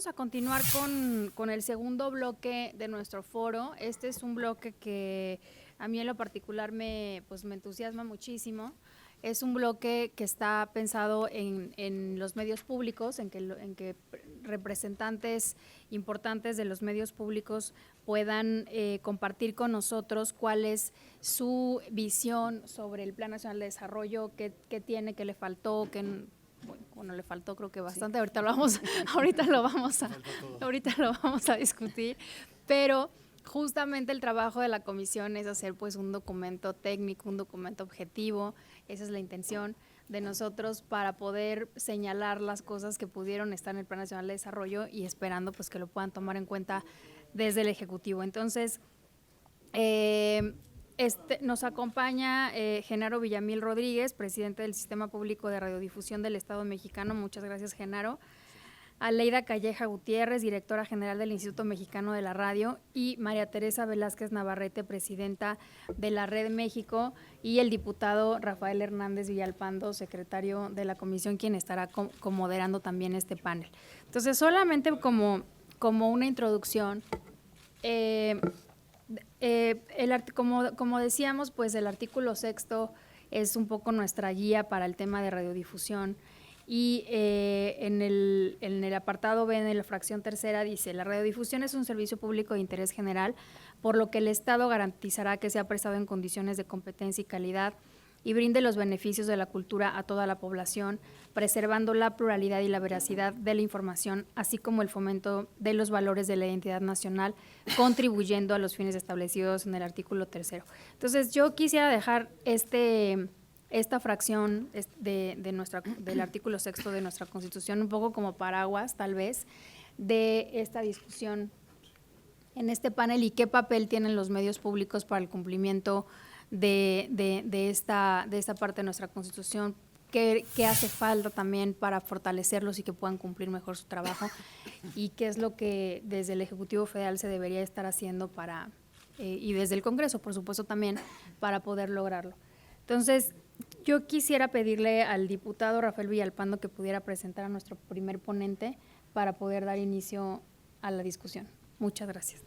vamos a continuar con el segundo bloque de nuestro foro. Este es un bloque que a mí en lo particular me entusiasma muchísimo. Es un bloque que está pensado en los medios públicos, en que representantes importantes de los medios públicos puedan compartir con nosotros cuál es su visión sobre el Plan Nacional de Desarrollo, qué tiene, qué le faltó, le faltó creo que bastante, sí. ahorita lo vamos a discutir, pero justamente el trabajo de la comisión es hacer pues un documento técnico, un documento objetivo. Esa es la intención de nosotros para poder señalar las cosas que pudieron estar en el Plan Nacional de Desarrollo y esperando pues que lo puedan tomar en cuenta desde el Ejecutivo. Entonces, nos acompaña Genaro Villamil Rodríguez, presidente del Sistema Público de Radiodifusión del Estado Mexicano. Muchas gracias, Genaro. Aleida Calleja Gutiérrez, directora general del Instituto Mexicano de la Radio, y María Teresa Velázquez Navarrete, presidenta de la Red México, y el diputado Rafael Hernández Villalpando, secretario de la comisión, quien estará moderando también este panel. Entonces, solamente como una introducción, como decíamos, pues el artículo 6 es un poco nuestra guía para el tema de radiodifusión. Y en el apartado B, en la fracción tercera, dice: la radiodifusión es un servicio público de interés general, por lo que el Estado garantizará que sea prestado en condiciones de competencia y calidad y brinde los beneficios de la cultura a toda la población, preservando la pluralidad y la veracidad de la información, así como el fomento de los valores de la identidad nacional, contribuyendo a los fines establecidos en el artículo 3. Entonces, yo quisiera dejar esta fracción del artículo 6 de nuestra Constitución un poco como paraguas, tal vez, de esta discusión en este panel y qué papel tienen los medios públicos para el cumplimiento de esta parte de nuestra Constitución, qué hace falta también para fortalecerlos y que puedan cumplir mejor su trabajo, y qué es lo que desde el Ejecutivo Federal se debería estar haciendo y desde el Congreso, por supuesto, también, para poder lograrlo. Entonces, yo quisiera pedirle al diputado Rafael Villalpando que pudiera presentar a nuestro primer ponente para poder dar inicio a la discusión. Muchas gracias.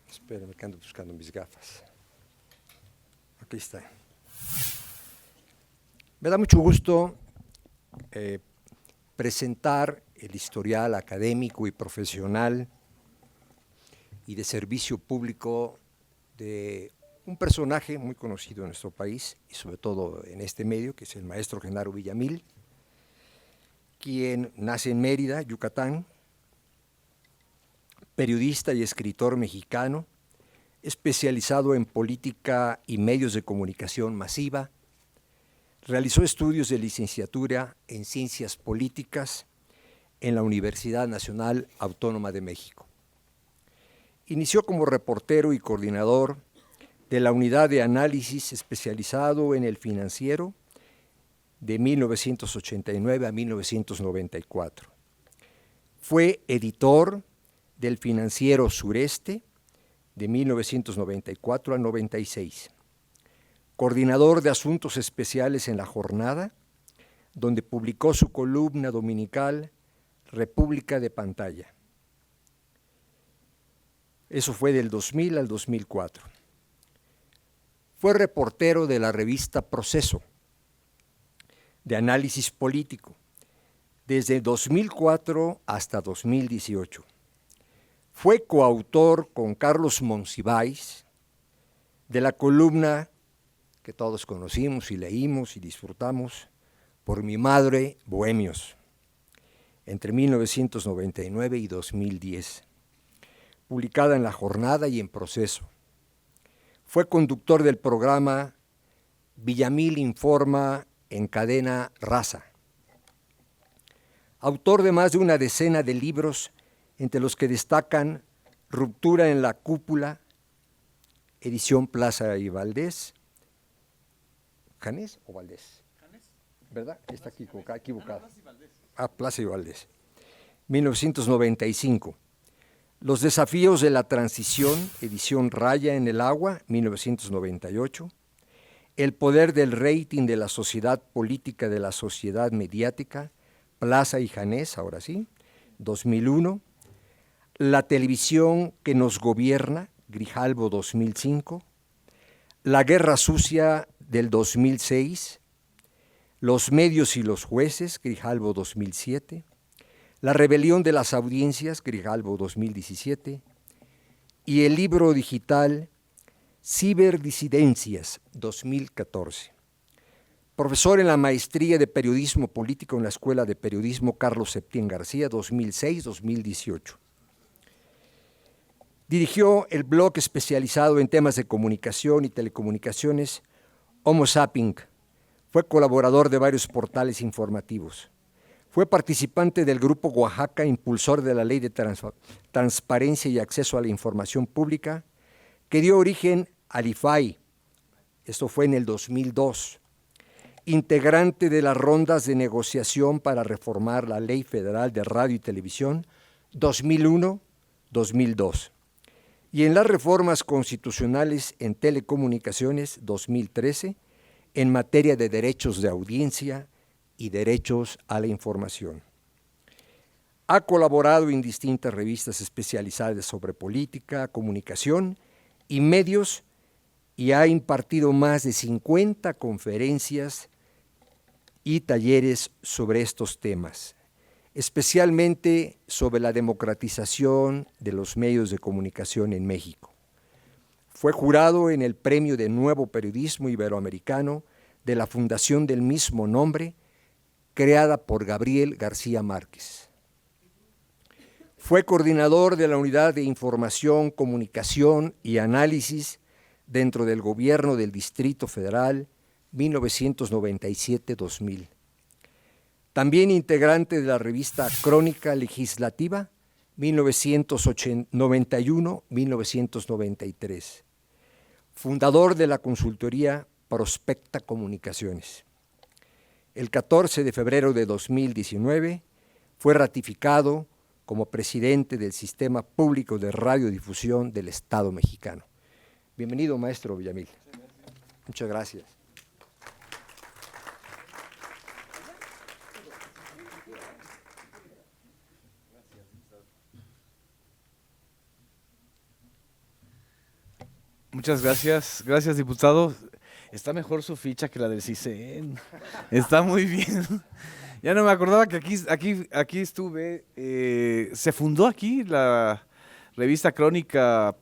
Espérame que ando buscando mis gafas. Aquí está. Me da mucho gusto presentar el historial académico y profesional y de servicio público de un personaje muy conocido en nuestro país y sobre todo en este medio, que es el maestro Genaro Villamil, quien nace en Mérida, Yucatán, periodista y escritor mexicano, especializado en política y medios de comunicación masiva. Realizó estudios de licenciatura en Ciencias Políticas en la Universidad Nacional Autónoma de México. Inició como reportero y coordinador de la Unidad de Análisis especializado en el Financiero de 1989 a 1994. Fue editor del Financiero Sureste de 1994 a 96. Coordinador de Asuntos Especiales en La Jornada, donde publicó su columna dominical República de Pantalla. Eso fue del 2000 al 2004. Fue reportero de la revista Proceso, de análisis político, desde 2004 hasta 2018. Fue coautor con Carlos Monsiváis de la columna que todos conocimos y leímos y disfrutamos, Por mi madre, Bohemios, entre 1999 y 2010, publicada en La Jornada y en Proceso. Fue conductor del programa Villamil Informa en Cadena Raza. Autor de más de una decena de libros, entre los que destacan Ruptura en la Cúpula, edición Plaza y Valdés. ¿Janés o Valdés? Janés. ¿Verdad? Está aquí equivocado. Plaza y Valdés. Plaza y Valdés. 1995. Los desafíos de la transición, edición Raya en el agua, 1998. El poder del rating de la sociedad política, de la sociedad mediática, Plaza y Janés, ahora sí, 2001. La televisión que nos gobierna, Grijalbo, 2005. La guerra sucia del 2006. Los medios y los jueces, Grijalbo, 2007. La rebelión de las audiencias, Grijalbo, 2017. Y el libro digital Ciberdisidencias, 2014. Profesor en la maestría de Periodismo Político en la Escuela de Periodismo Carlos Septién García, 2006-2018. Dirigió el blog especializado en temas de comunicación y telecomunicaciones Homo Zapping. Fue colaborador de varios portales informativos. Fue participante del Grupo Oaxaca, impulsor de la Ley de Transparencia y Acceso a la Información Pública, que dio origen al IFAI. Esto fue en el 2002. Integrante de las rondas de negociación para reformar la Ley Federal de Radio y Televisión 2001-2002. Y en las reformas constitucionales en telecomunicaciones 2013, en materia de derechos de audiencia y derechos a la información. Ha colaborado en distintas revistas especializadas sobre política, comunicación y medios y ha impartido más de 50 conferencias y talleres sobre estos temas, especialmente sobre la democratización de los medios de comunicación en México. Fue jurado en el Premio de Nuevo Periodismo Iberoamericano de la Fundación del mismo nombre, creada por Gabriel García Márquez. Fue coordinador de la Unidad de Información, Comunicación y Análisis dentro del Gobierno del Distrito Federal 1997-2000. También integrante de la revista Crónica Legislativa 1991-1993. Fundador de la consultoría Prospecta Comunicaciones. El 14 de febrero de 2019 fue ratificado como presidente del Sistema Público de Radiodifusión del Estado mexicano. Bienvenido, maestro Villamil. Muchas gracias. Muchas gracias. Gracias, diputado. Está mejor su ficha que la del CISEN. Está muy bien. Ya no me acordaba que aquí estuve. Se fundó aquí la revista Crónica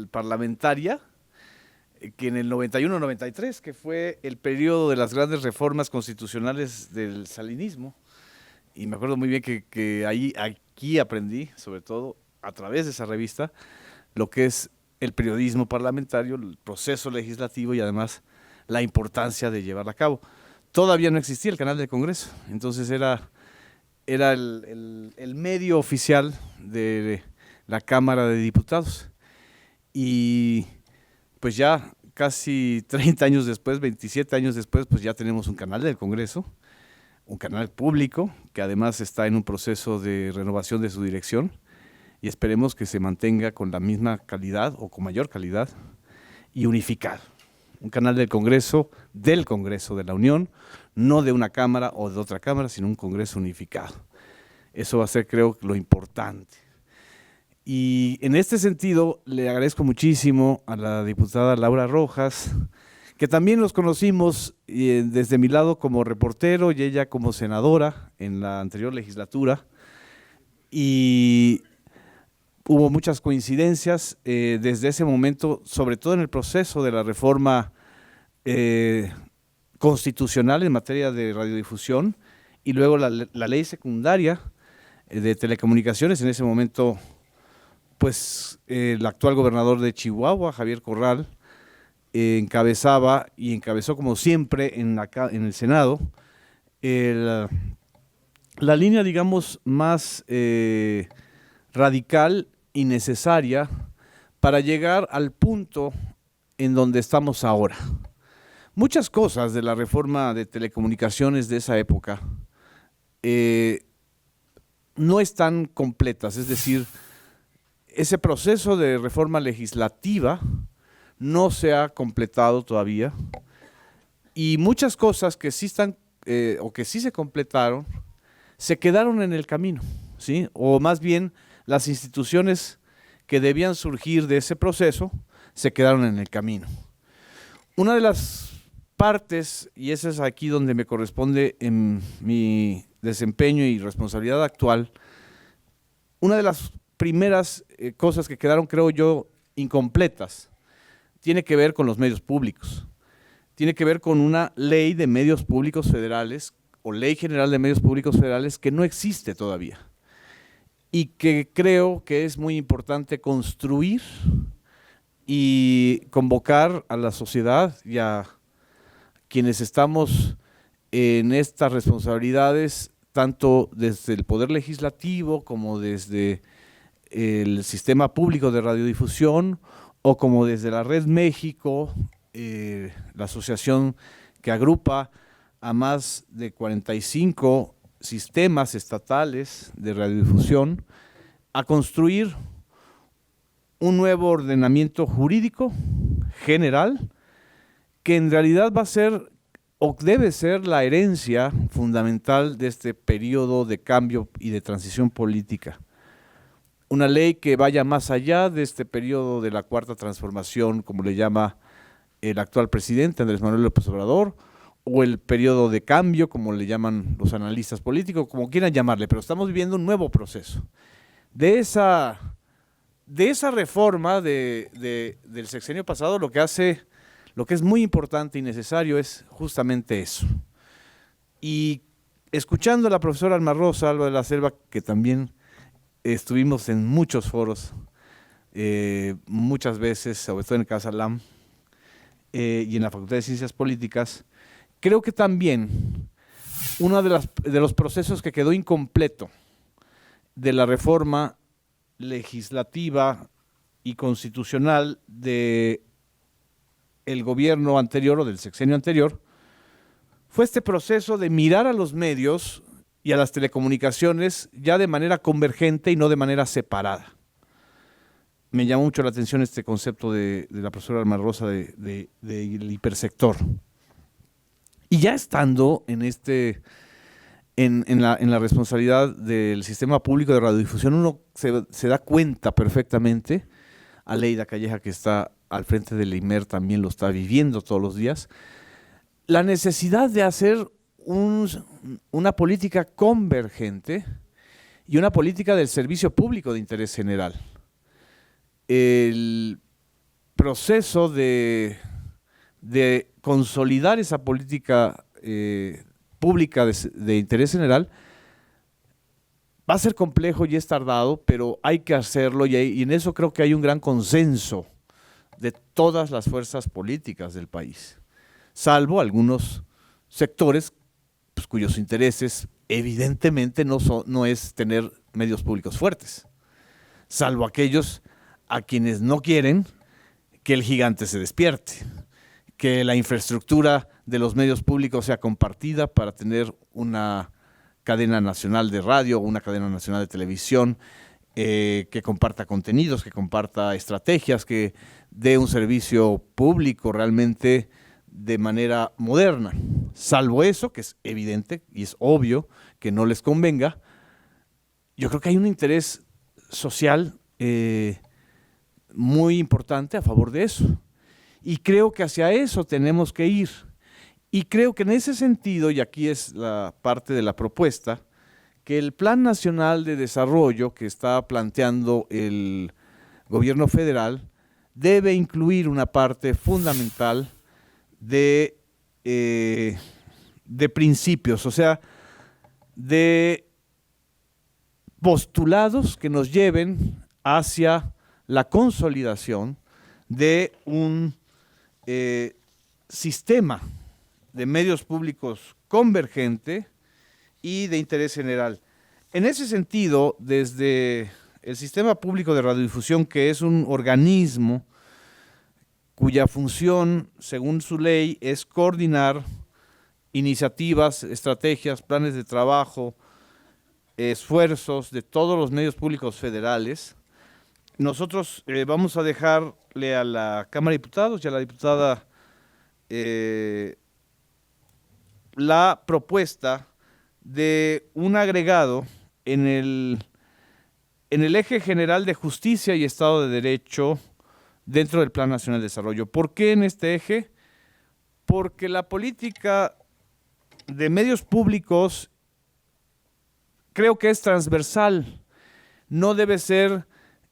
Parlamentaria, que en el 91-93, que fue el periodo de las grandes reformas constitucionales del salinismo. Y me acuerdo muy bien que aquí aprendí, sobre todo a través de esa revista, lo que es el periodismo parlamentario, el proceso legislativo y además la importancia de llevarla a cabo. Todavía no existía el canal del Congreso, entonces era el medio oficial de la Cámara de Diputados. Y pues ya casi 30 años después, 27 años después, pues ya tenemos un canal del Congreso, un canal público que además está en un proceso de renovación de su dirección y esperemos que se mantenga con la misma calidad o con mayor calidad y unificado. Un canal del Congreso de la Unión, no de una Cámara o de otra Cámara, sino un Congreso unificado. Eso va a ser, creo, lo importante. Y en este sentido, le agradezco muchísimo a la diputada Laura Rojas, que también nos conocimos desde mi lado como reportero y ella como senadora en la anterior legislatura. Y hubo muchas coincidencias desde ese momento, sobre todo en el proceso de la reforma constitucional en materia de radiodifusión y luego la ley secundaria de telecomunicaciones. En ese momento, pues el actual gobernador de Chihuahua, Javier Corral, encabezó como siempre en el Senado la línea, digamos, más radical y necesaria para llegar al punto en donde estamos ahora. Muchas cosas de la reforma de telecomunicaciones de esa época no están completas, es decir, ese proceso de reforma legislativa no se ha completado todavía y muchas cosas que sí están o que sí se completaron se quedaron en el camino, ¿sí? O más bien las instituciones que debían surgir de ese proceso se quedaron en el camino. Una de las partes, y esa es aquí donde me corresponde en mi desempeño y responsabilidad actual, una de las primeras cosas que quedaron, creo yo, incompletas, tiene que ver con los medios públicos. Tiene que ver con una ley de medios públicos federales o ley general de medios públicos federales que no existe todavía y que creo que es muy importante construir y convocar a la sociedad y a quienes estamos en estas responsabilidades, tanto desde el Poder Legislativo como desde el Sistema Público de Radiodifusión o como desde la Red México, la asociación que agrupa a más de 45 sistemas estatales de radiodifusión, a construir un nuevo ordenamiento jurídico general que en realidad va a ser o debe ser la herencia fundamental de este periodo de cambio y de transición política. Una ley que vaya más allá de este periodo de la cuarta transformación, como le llama el actual presidente Andrés Manuel López Obrador, o el periodo de cambio, como le llaman los analistas políticos, como quieran llamarle, pero estamos viviendo un nuevo proceso. De esa reforma del sexenio pasado, lo que es muy importante y necesario es justamente eso. Y escuchando a la profesora Alma Rosa Alba de la Selva, que también estuvimos en muchos foros, muchas veces, sobre todo en el Casa LAM y en la Facultad de Ciencias Políticas, creo que también uno de los procesos que quedó incompleto de la reforma legislativa y constitucional del gobierno anterior o del sexenio anterior fue este proceso de mirar a los medios y a las telecomunicaciones ya de manera convergente y no de manera separada. Me llamó mucho la atención este concepto de la profesora Alma Rosa del hipersector. Y ya estando en la responsabilidad del sistema público de radiodifusión, uno se da cuenta perfectamente, Aleida Calleja, que está al frente del IMER, también lo está viviendo todos los días, la necesidad de hacer una política convergente y una política del servicio público de interés general. El proceso de consolidar esa política pública de interés general va a ser complejo y es tardado, pero hay que hacerlo y en eso creo que hay un gran consenso de todas las fuerzas políticas del país, salvo algunos sectores pues, cuyos intereses evidentemente no es tener medios públicos fuertes, salvo aquellos a quienes no quieren que el gigante se despierte, que la infraestructura de los medios públicos sea compartida para tener una cadena nacional de radio, una cadena nacional de televisión, que comparta contenidos, que comparta estrategias, que dé un servicio público realmente de manera moderna. Salvo eso, que es evidente y es obvio que no les convenga, yo creo que hay un interés social muy importante a favor de eso. Y creo que hacia eso tenemos que ir. Y creo que en ese sentido, y aquí es la parte de la propuesta, que el Plan Nacional de Desarrollo que está planteando el gobierno federal debe incluir una parte fundamental de principios, o sea, de postulados que nos lleven hacia la consolidación de un sistema de medios públicos convergente y de interés general. En ese sentido, desde el Sistema Público de Radiodifusión, que es un organismo cuya función, según su ley, es coordinar iniciativas, estrategias, planes de trabajo, esfuerzos de todos los medios públicos federales, nosotros vamos a dejarle a la Cámara de Diputados y a la diputada la propuesta de un agregado en el eje general de justicia y Estado de Derecho dentro del Plan Nacional de Desarrollo. ¿Por qué en este eje? Porque la política de medios públicos creo que es transversal, no debe ser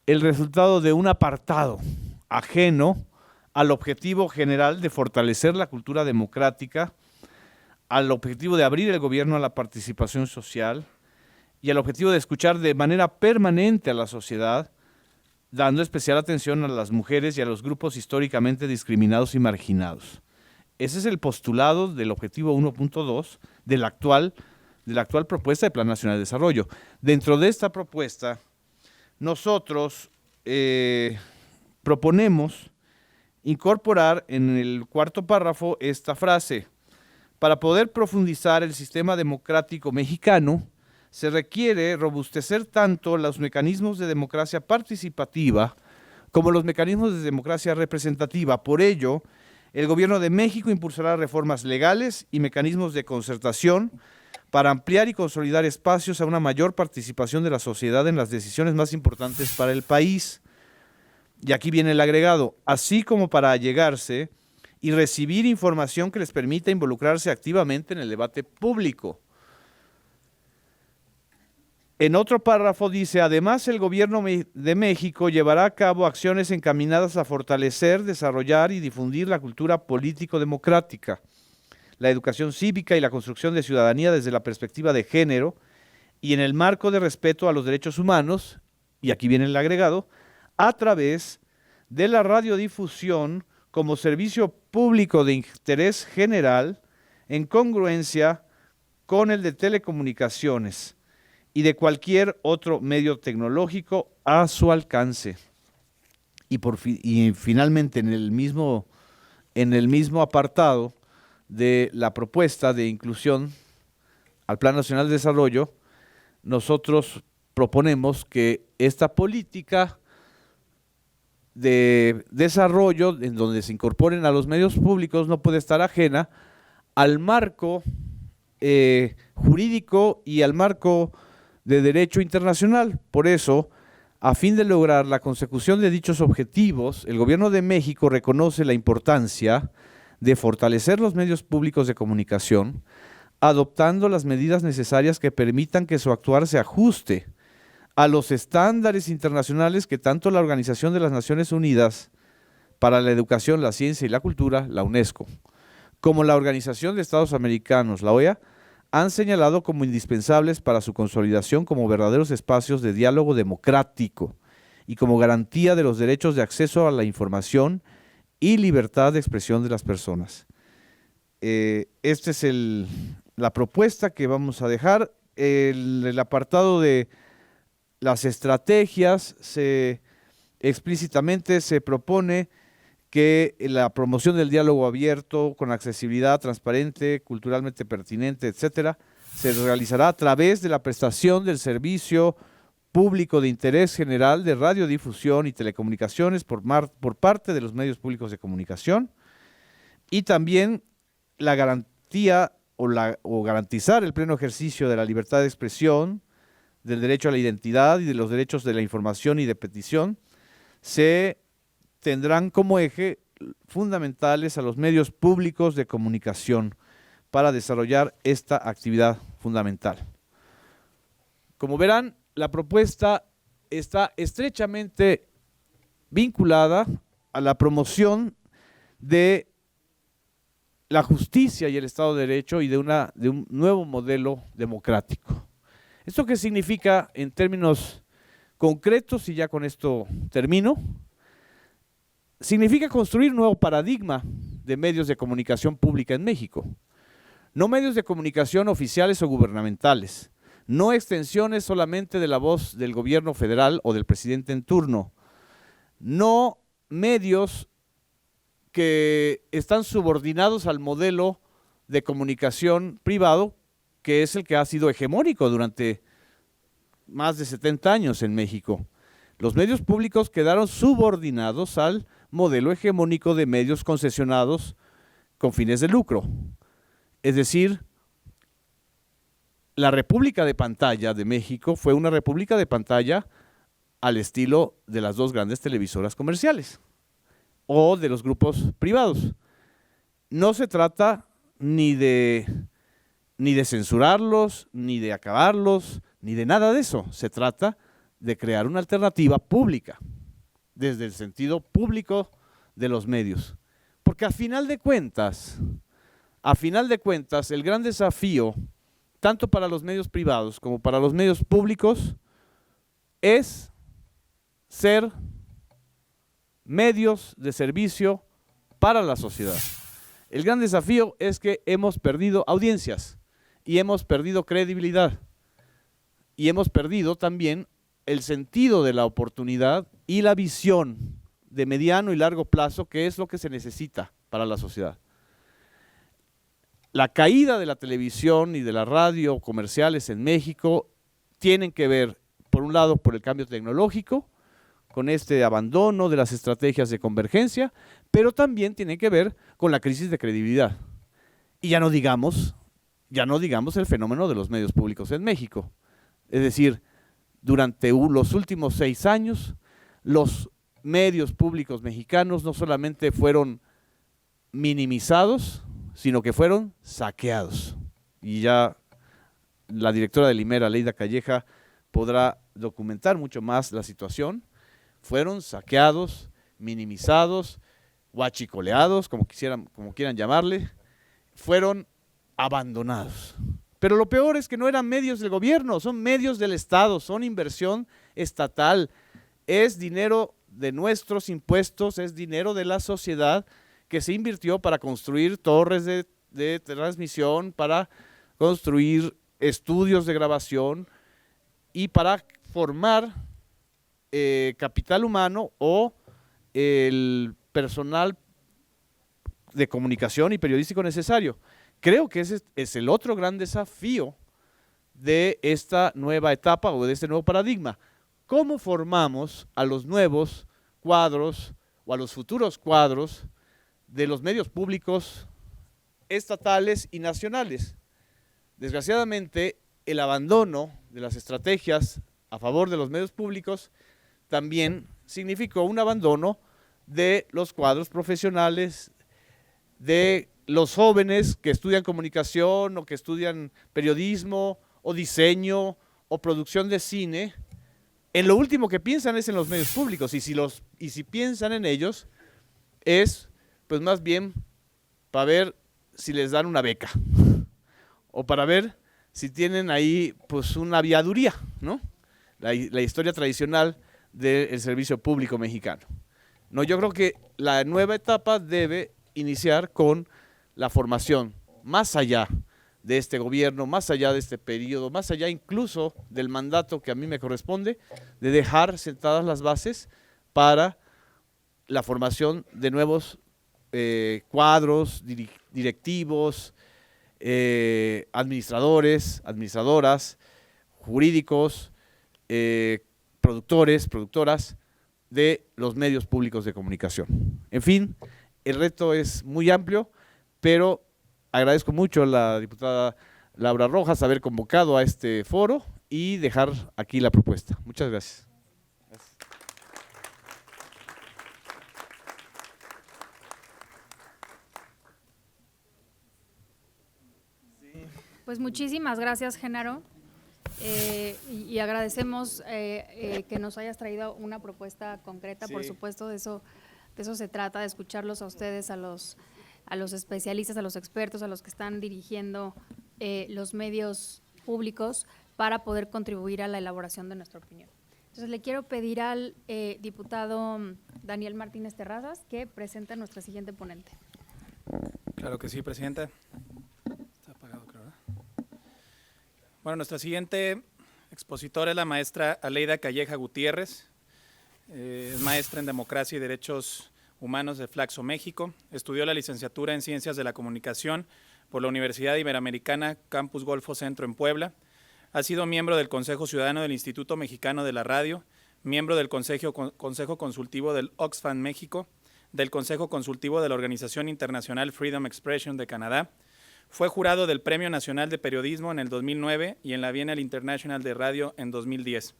el resultado de un apartado ajeno al objetivo general de fortalecer la cultura democrática, al objetivo de abrir el gobierno a la participación social y al objetivo de escuchar de manera permanente a la sociedad, dando especial atención a las mujeres y a los grupos históricamente discriminados y marginados. Ese es el postulado del objetivo 1.2 de la actual propuesta de Plan Nacional de Desarrollo. Dentro de esta propuesta, nosotros proponemos incorporar en el cuarto párrafo esta frase: para poder profundizar el sistema democrático mexicano, se requiere robustecer tanto los mecanismos de democracia participativa como los mecanismos de democracia representativa. Por ello, el Gobierno de México impulsará reformas legales y mecanismos de concertación para ampliar y consolidar espacios a una mayor participación de la sociedad en las decisiones más importantes para el país. Y aquí viene el agregado: así como para allegarse y recibir información que les permita involucrarse activamente en el debate público. En otro párrafo dice: además, el Gobierno de México llevará a cabo acciones encaminadas a fortalecer, desarrollar y difundir la cultura político-democrática, la educación cívica y la construcción de ciudadanía desde la perspectiva de género y en el marco de respeto a los derechos humanos, y aquí viene el agregado, a través de la radiodifusión como servicio público de interés general en congruencia con el de telecomunicaciones y de cualquier otro medio tecnológico a su alcance. Y finalmente, en el mismo apartado de la propuesta de inclusión al Plan Nacional de Desarrollo, nosotros proponemos que esta política de desarrollo, en donde se incorporen a los medios públicos, no puede estar ajena al marco jurídico y al marco de derecho internacional. Por eso, a fin de lograr la consecución de dichos objetivos, el Gobierno de México reconoce la importancia de fortalecer los medios públicos de comunicación, adoptando las medidas necesarias que permitan que su actuar se ajuste a los estándares internacionales que tanto la Organización de las Naciones Unidas para la Educación, la Ciencia y la Cultura, la UNESCO, como la Organización de Estados Americanos, la OEA, han señalado como indispensables para su consolidación como verdaderos espacios de diálogo democrático y como garantía de los derechos de acceso a la información y libertad de expresión de las personas. Esta es la propuesta que vamos a dejar. El apartado de las estrategias, explícitamente se propone que la promoción del diálogo abierto, con accesibilidad transparente, culturalmente pertinente, etcétera, se realizará a través de la prestación del servicio público de interés general de radiodifusión y telecomunicaciones por parte de los medios públicos de comunicación, y también la garantía o garantizar el pleno ejercicio de la libertad de expresión, del derecho a la identidad y de los derechos de la información y de petición, se tendrán como eje fundamentales a los medios públicos de comunicación para desarrollar esta actividad fundamental. Como verán, la propuesta está estrechamente vinculada a la promoción de la justicia y el Estado de Derecho y de un nuevo modelo democrático. ¿Esto qué significa en términos concretos? Y ya con esto termino. Significa construir un nuevo paradigma de medios de comunicación pública en México. No medios de comunicación oficiales o gubernamentales, no extensiones solamente de la voz del gobierno federal o del presidente en turno, no medios que están subordinados al modelo de comunicación privado, que es el que ha sido hegemónico durante más de 70 años en México. Los medios públicos quedaron subordinados al modelo hegemónico de medios concesionados con fines de lucro. Es decir, la República de Pantalla de México fue una república de pantalla al estilo de las dos grandes televisoras comerciales o de los grupos privados. No se trata ni de censurarlos, ni de acabarlos, ni de nada de eso. Se trata de crear una alternativa pública, desde el sentido público de los medios. Porque a final de cuentas, el gran desafío, tanto para los medios privados como para los medios públicos, es ser medios de servicio para la sociedad. El gran desafío es que hemos perdido audiencias y hemos perdido credibilidad y hemos perdido también el sentido de la oportunidad y la visión de mediano y largo plazo, que es lo que se necesita para la sociedad. La caída de la televisión y de la radio comerciales en México tienen que ver, por un lado, por el cambio tecnológico, con este abandono de las estrategias de convergencia, pero también tiene que ver con la crisis de credibilidad. Y ya no digamos el fenómeno de los medios públicos en México. Es decir, durante los últimos 6 años, los medios públicos mexicanos no solamente fueron minimizados, sino que fueron saqueados. Y ya la directora del IMER, Aleida Calleja, podrá documentar mucho más la situación. Fueron saqueados, minimizados, huachicoleados, como quieran llamarle, fueron abandonados. Pero lo peor es que no eran medios del gobierno, son medios del Estado, son inversión estatal, es dinero de nuestros impuestos, es dinero de la sociedad que se invirtió para construir torres de transmisión, para construir estudios de grabación y para formar capital humano o el personal de comunicación y periodístico necesario. Creo que ese es el otro gran desafío de esta nueva etapa o de este nuevo paradigma. ¿Cómo formamos a los nuevos cuadros o a los futuros cuadros de los medios públicos estatales y nacionales? Desgraciadamente, el abandono de las estrategias a favor de los medios públicos también significó un abandono de los cuadros profesionales, de los jóvenes que estudian comunicación o que estudian periodismo o diseño o producción de cine. En lo último que piensan es en los medios públicos, y si piensan en ellos es pues más bien para ver si les dan una beca o para ver si tienen ahí pues una aviaduría, ¿no? La historia tradicional del servicio público mexicano. No, yo creo que la nueva etapa debe iniciar con la formación, más allá de este gobierno, más allá de este periodo, más allá incluso del mandato que a mí me corresponde, de dejar sentadas las bases para la formación de nuevos cuadros, directivos, administradores, administradoras, jurídicos, productores, productoras de los medios públicos de comunicación. En fin, el reto es muy amplio, pero agradezco mucho a la diputada Laura Rojas haber convocado a este foro y dejar aquí la propuesta. Muchas gracias. Pues muchísimas gracias, Genaro, y agradecemos que nos hayas traído una propuesta concreta. Sí. Por supuesto, de eso se trata, de escucharlos a ustedes, a los especialistas, a los expertos, a los que están dirigiendo los medios públicos para poder contribuir a la elaboración de nuestra opinión. Entonces, le quiero pedir al diputado Daniel Martínez Terrazas que presente a nuestra siguiente ponente. Claro que sí, Presidenta. Está apagado, creo, ¿verdad? Bueno, nuestra siguiente expositora es la maestra Aleida Calleja Gutiérrez. Es maestra en Democracia y Derechos Humanos de Flaxo, México. Estudió la licenciatura en Ciencias de la Comunicación por la Universidad Iberoamericana Campus Golfo Centro en Puebla. Ha sido miembro del Consejo Ciudadano del Instituto Mexicano de la Radio, miembro del Consejo Consultivo del Oxfam México, del Consejo Consultivo de la Organización Internacional Freedom Expression de Canadá. Fue jurado del Premio Nacional de Periodismo en el 2009 y en la Bienal International de Radio en 2010.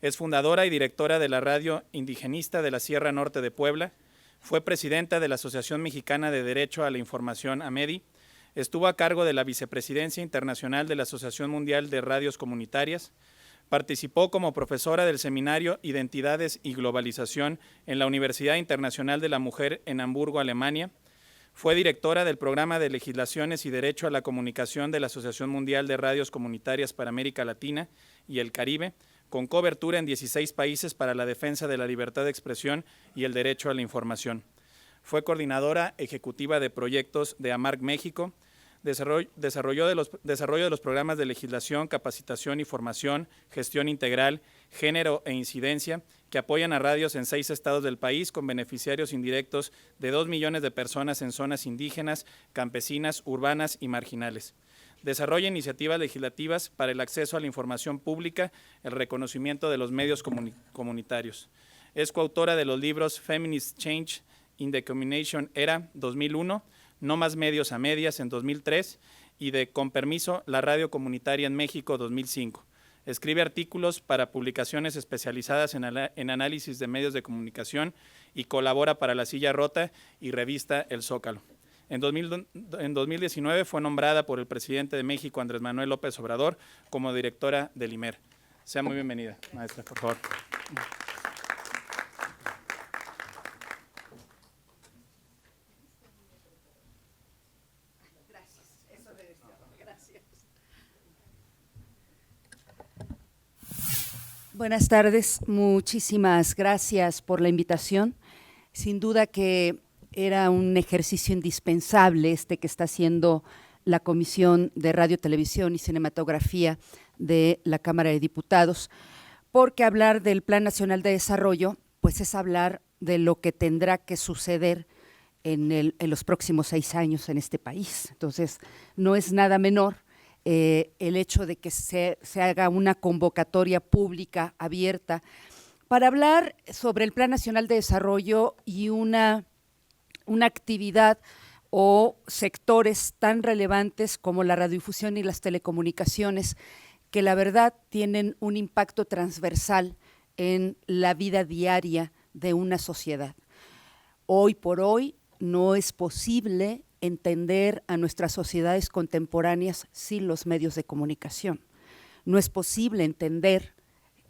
Es fundadora y directora de la Radio Indigenista de la Sierra Norte de Puebla. Fue presidenta de la Asociación Mexicana de Derecho a la Información, AMEDI. Estuvo a cargo de la Vicepresidencia Internacional de la Asociación Mundial de Radios Comunitarias. Participó como profesora del seminario Identidades y Globalización en la Universidad Internacional de la Mujer en Hamburgo, Alemania. Fue directora del Programa de Legislaciones y Derecho a la Comunicación de la Asociación Mundial de Radios Comunitarias para América Latina y el Caribe, con cobertura en 16 países para la defensa de la libertad de expresión y el derecho a la información. Fue coordinadora ejecutiva de proyectos de AMARC México, desarrollo de los programas de legislación, capacitación y formación, gestión integral, género e incidencia, que apoyan a radios en 6 estados del país con beneficiarios indirectos de 2 millones de personas en zonas indígenas, campesinas, urbanas y marginales. Desarrolla iniciativas legislativas para el acceso a la información pública, el reconocimiento de los medios comunitarios. Es coautora de los libros Feminist Change in the Communication Era 2001, No más medios a medias en 2003 y de Con permiso, la radio comunitaria en México 2005. Escribe artículos para publicaciones especializadas en análisis de medios de comunicación y colabora para La Silla Rota y revista El Zócalo. En 2019 fue nombrada por el presidente de México, Andrés Manuel López Obrador, como directora del IMER. Sea muy bienvenida, maestra, por favor. Buenas tardes, muchísimas gracias por la invitación. Sin duda que era un ejercicio indispensable este que está haciendo la Comisión de Radio, Televisión y Cinematografía de la Cámara de Diputados, porque hablar del Plan Nacional de Desarrollo, pues es hablar de lo que tendrá que suceder en los próximos 6 años en este país. Entonces, no es nada menor el hecho de que se haga una convocatoria pública abierta para hablar sobre el Plan Nacional de Desarrollo y una actividad o sectores tan relevantes como la radiodifusión y las telecomunicaciones, que la verdad tienen un impacto transversal en la vida diaria de una sociedad. Hoy por hoy no es posible entender a nuestras sociedades contemporáneas sin los medios de comunicación. No es posible entender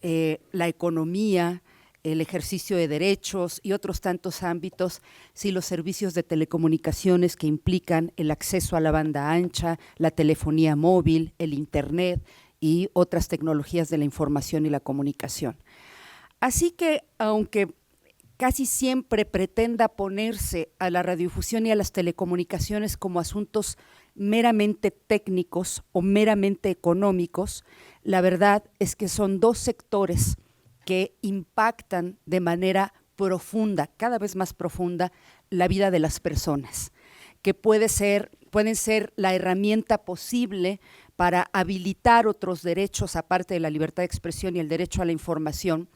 la economía, el ejercicio de derechos y otros tantos ámbitos sin los servicios de telecomunicaciones que implican el acceso a la banda ancha, la telefonía móvil, el internet y otras tecnologías de la información y la comunicación. Así que, aunque casi siempre pretenda ponerse a la radiodifusión y a las telecomunicaciones como asuntos meramente técnicos o meramente económicos, la verdad es que son 2 sectores que impactan de manera profunda, cada vez más profunda, la vida de las personas, que pueden ser la herramienta posible para habilitar otros derechos aparte de la libertad de expresión y el derecho a la información,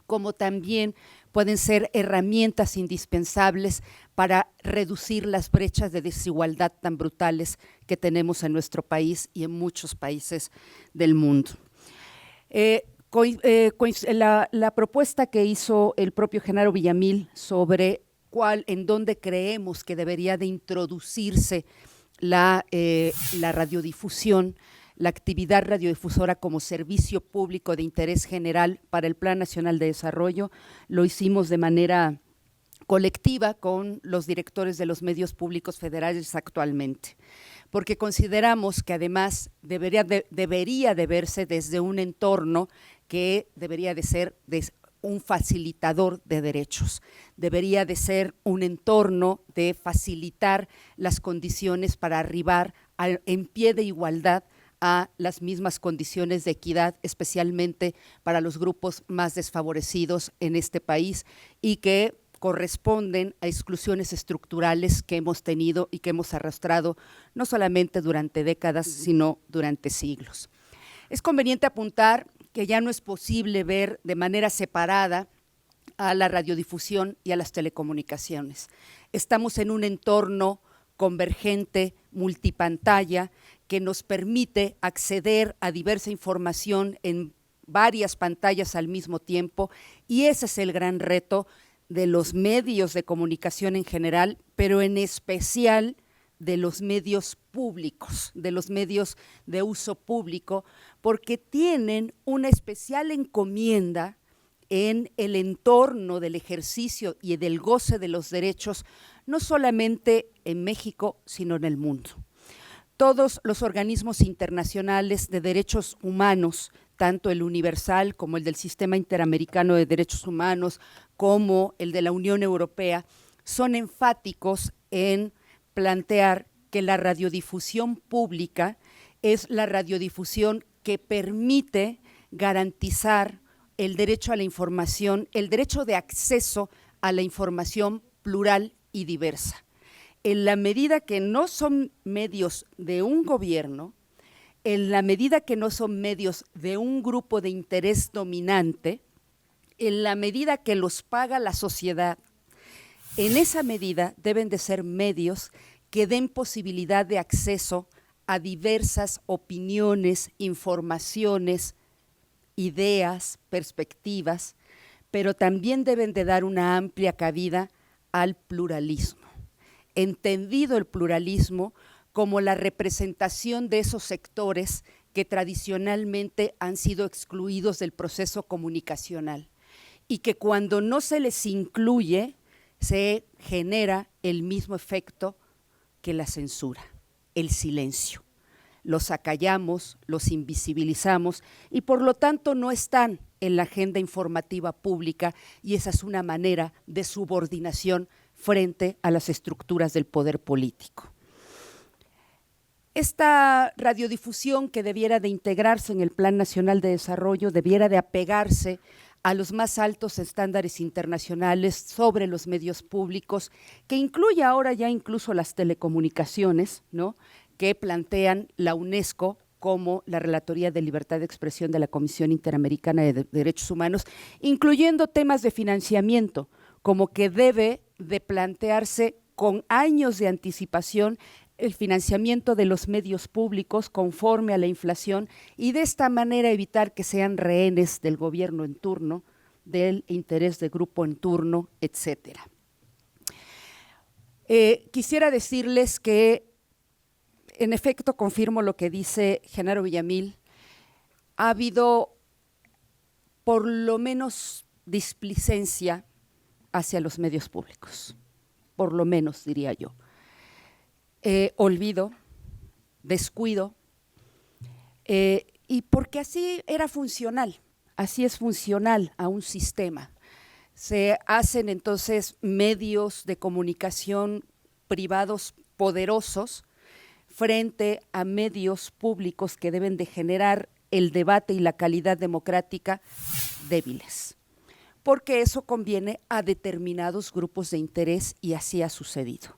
como también pueden ser herramientas indispensables para reducir las brechas de desigualdad tan brutales que tenemos en nuestro país y en muchos países del mundo. La propuesta que hizo el propio Genaro Villamil sobre en dónde creemos que debería de introducirse la radiodifusión, la actividad radiodifusora como servicio público de interés general para el Plan Nacional de Desarrollo, lo hicimos de manera colectiva con los directores de los medios públicos federales actualmente, porque consideramos que además debería de verse desde un entorno que debería de ser un facilitador de derechos, debería de ser un entorno de facilitar las condiciones para arribar en pie de igualdad a las mismas condiciones de equidad, especialmente para los grupos más desfavorecidos en este país y que corresponden a exclusiones estructurales que hemos tenido y que hemos arrastrado no solamente durante décadas, sino durante siglos. Es conveniente apuntar que ya no es posible ver de manera separada a la radiodifusión y a las telecomunicaciones. Estamos en un entorno convergente, multipantalla, que nos permite acceder a diversa información en varias pantallas al mismo tiempo, y ese es el gran reto de los medios de comunicación en general, pero en especial de los medios públicos, de los medios de uso público, porque tienen una especial encomienda en el entorno del ejercicio y del goce de los derechos, no solamente en México, sino en el mundo. Todos los organismos internacionales de derechos humanos, tanto el Universal como el del Sistema Interamericano de Derechos Humanos, como el de la Unión Europea, son enfáticos en plantear que la radiodifusión pública es la radiodifusión que permite garantizar el derecho a la información, el derecho de acceso a la información plural y diversa. En la medida que no son medios de un gobierno, en la medida que no son medios de un grupo de interés dominante, en la medida que los paga la sociedad, en esa medida deben de ser medios que den posibilidad de acceso a diversas opiniones, informaciones, ideas, perspectivas, pero también deben de dar una amplia cabida al pluralismo. Entendido el pluralismo como la representación de esos sectores que tradicionalmente han sido excluidos del proceso comunicacional y que cuando no se les incluye se genera el mismo efecto que la censura, el silencio. Los acallamos, los invisibilizamos y por lo tanto no están en la agenda informativa pública, y esa es una manera de subordinación frente a las estructuras del poder político. Esta radiodifusión, que debiera de integrarse en el Plan Nacional de Desarrollo, debiera de apegarse a los más altos estándares internacionales sobre los medios públicos, que incluye ahora ya incluso las telecomunicaciones, ¿no?, que plantean la UNESCO como la Relatoría de Libertad de Expresión de la Comisión Interamericana de Derechos Humanos, incluyendo temas de financiamiento, como que debe de plantearse con años de anticipación el financiamiento de los medios públicos conforme a la inflación, y de esta manera evitar que sean rehenes del gobierno en turno, del interés de grupo en turno, etcétera. Quisiera decirles que, en efecto, confirmo lo que dice Genaro Villamil, ha habido por lo menos displicencia hacia los medios públicos, por lo menos diría yo. Olvido, descuido, y porque así era funcional, así es funcional a un sistema. Se hacen entonces medios de comunicación privados poderosos frente a medios públicos que deben de generar el debate y la calidad democrática débiles, porque eso conviene a determinados grupos de interés, y así ha sucedido.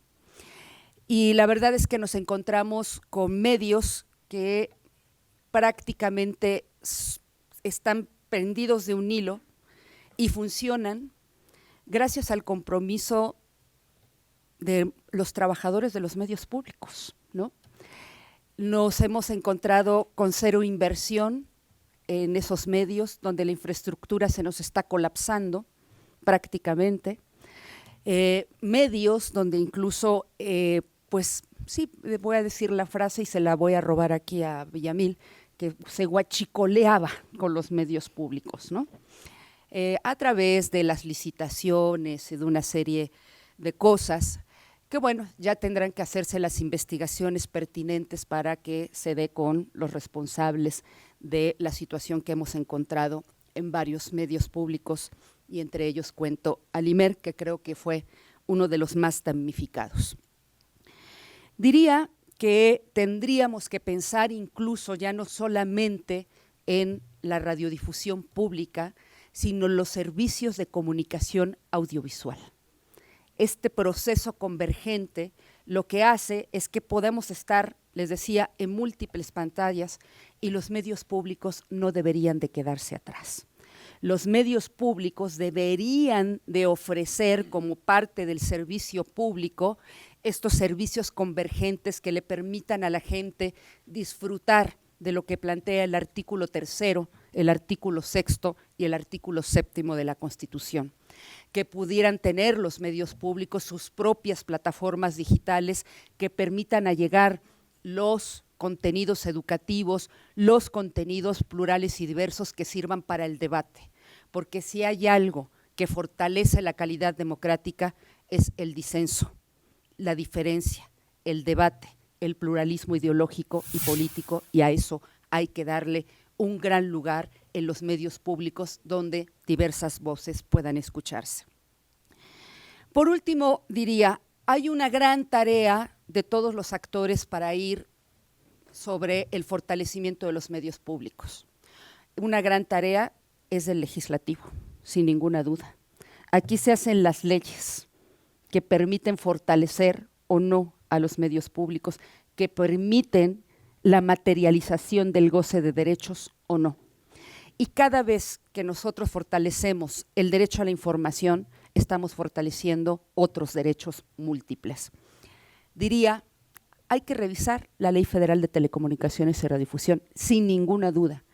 Y la verdad es que nos encontramos con medios que prácticamente están prendidos de un hilo y funcionan gracias al compromiso de los trabajadores de los medios públicos, ¿no? Nos hemos encontrado con cero inversión en esos medios, donde la infraestructura se nos está colapsando prácticamente. Medios donde incluso, pues sí, voy a decir la frase y se la voy a robar aquí a Villamil, que se guachicoleaba con los medios públicos, ¿no? A través de las licitaciones y de una serie de cosas que, bueno, ya tendrán que hacerse las investigaciones pertinentes para que se dé con los responsables de la situación que hemos encontrado en varios medios públicos, y entre ellos cuento al IMER, que creo que fue uno de los más damnificados. Diría que tendríamos que pensar incluso ya no solamente en la radiodifusión pública, sino en los servicios de comunicación audiovisual. Este proceso convergente lo que hace es que podemos estar, les decía, en múltiples pantallas y los medios públicos no deberían de quedarse atrás. Los medios públicos deberían de ofrecer como parte del servicio público estos servicios convergentes que le permitan a la gente disfrutar de lo que plantea el artículo 3º, el artículo 6º y el artículo 7º de la Constitución. Que pudieran tener los medios públicos sus propias plataformas digitales que permitan allegar los contenidos educativos, los contenidos plurales y diversos que sirvan para el debate. Porque si hay algo que fortalece la calidad democrática es el disenso, la diferencia, el debate, el pluralismo ideológico y político, y a eso hay que darle un gran lugar en los medios públicos donde diversas voces puedan escucharse. Por último, diría, hay una gran tarea de todos los actores para ir sobre el fortalecimiento de los medios públicos. Una gran tarea es del legislativo, sin ninguna duda. Aquí se hacen las leyes que permiten fortalecer o no a los medios públicos, que permiten la materialización del goce de derechos o no. Y cada vez que nosotros fortalecemos el derecho a la información, estamos fortaleciendo otros derechos múltiples. Diría, hay que revisar la Ley Federal de Telecomunicaciones y Radiodifusión, sin ninguna duda.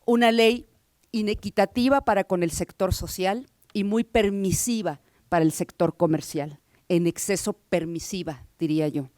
Una ley inequitativa para con el sector social y muy permisiva para el sector comercial, en exceso permisiva, diría yo.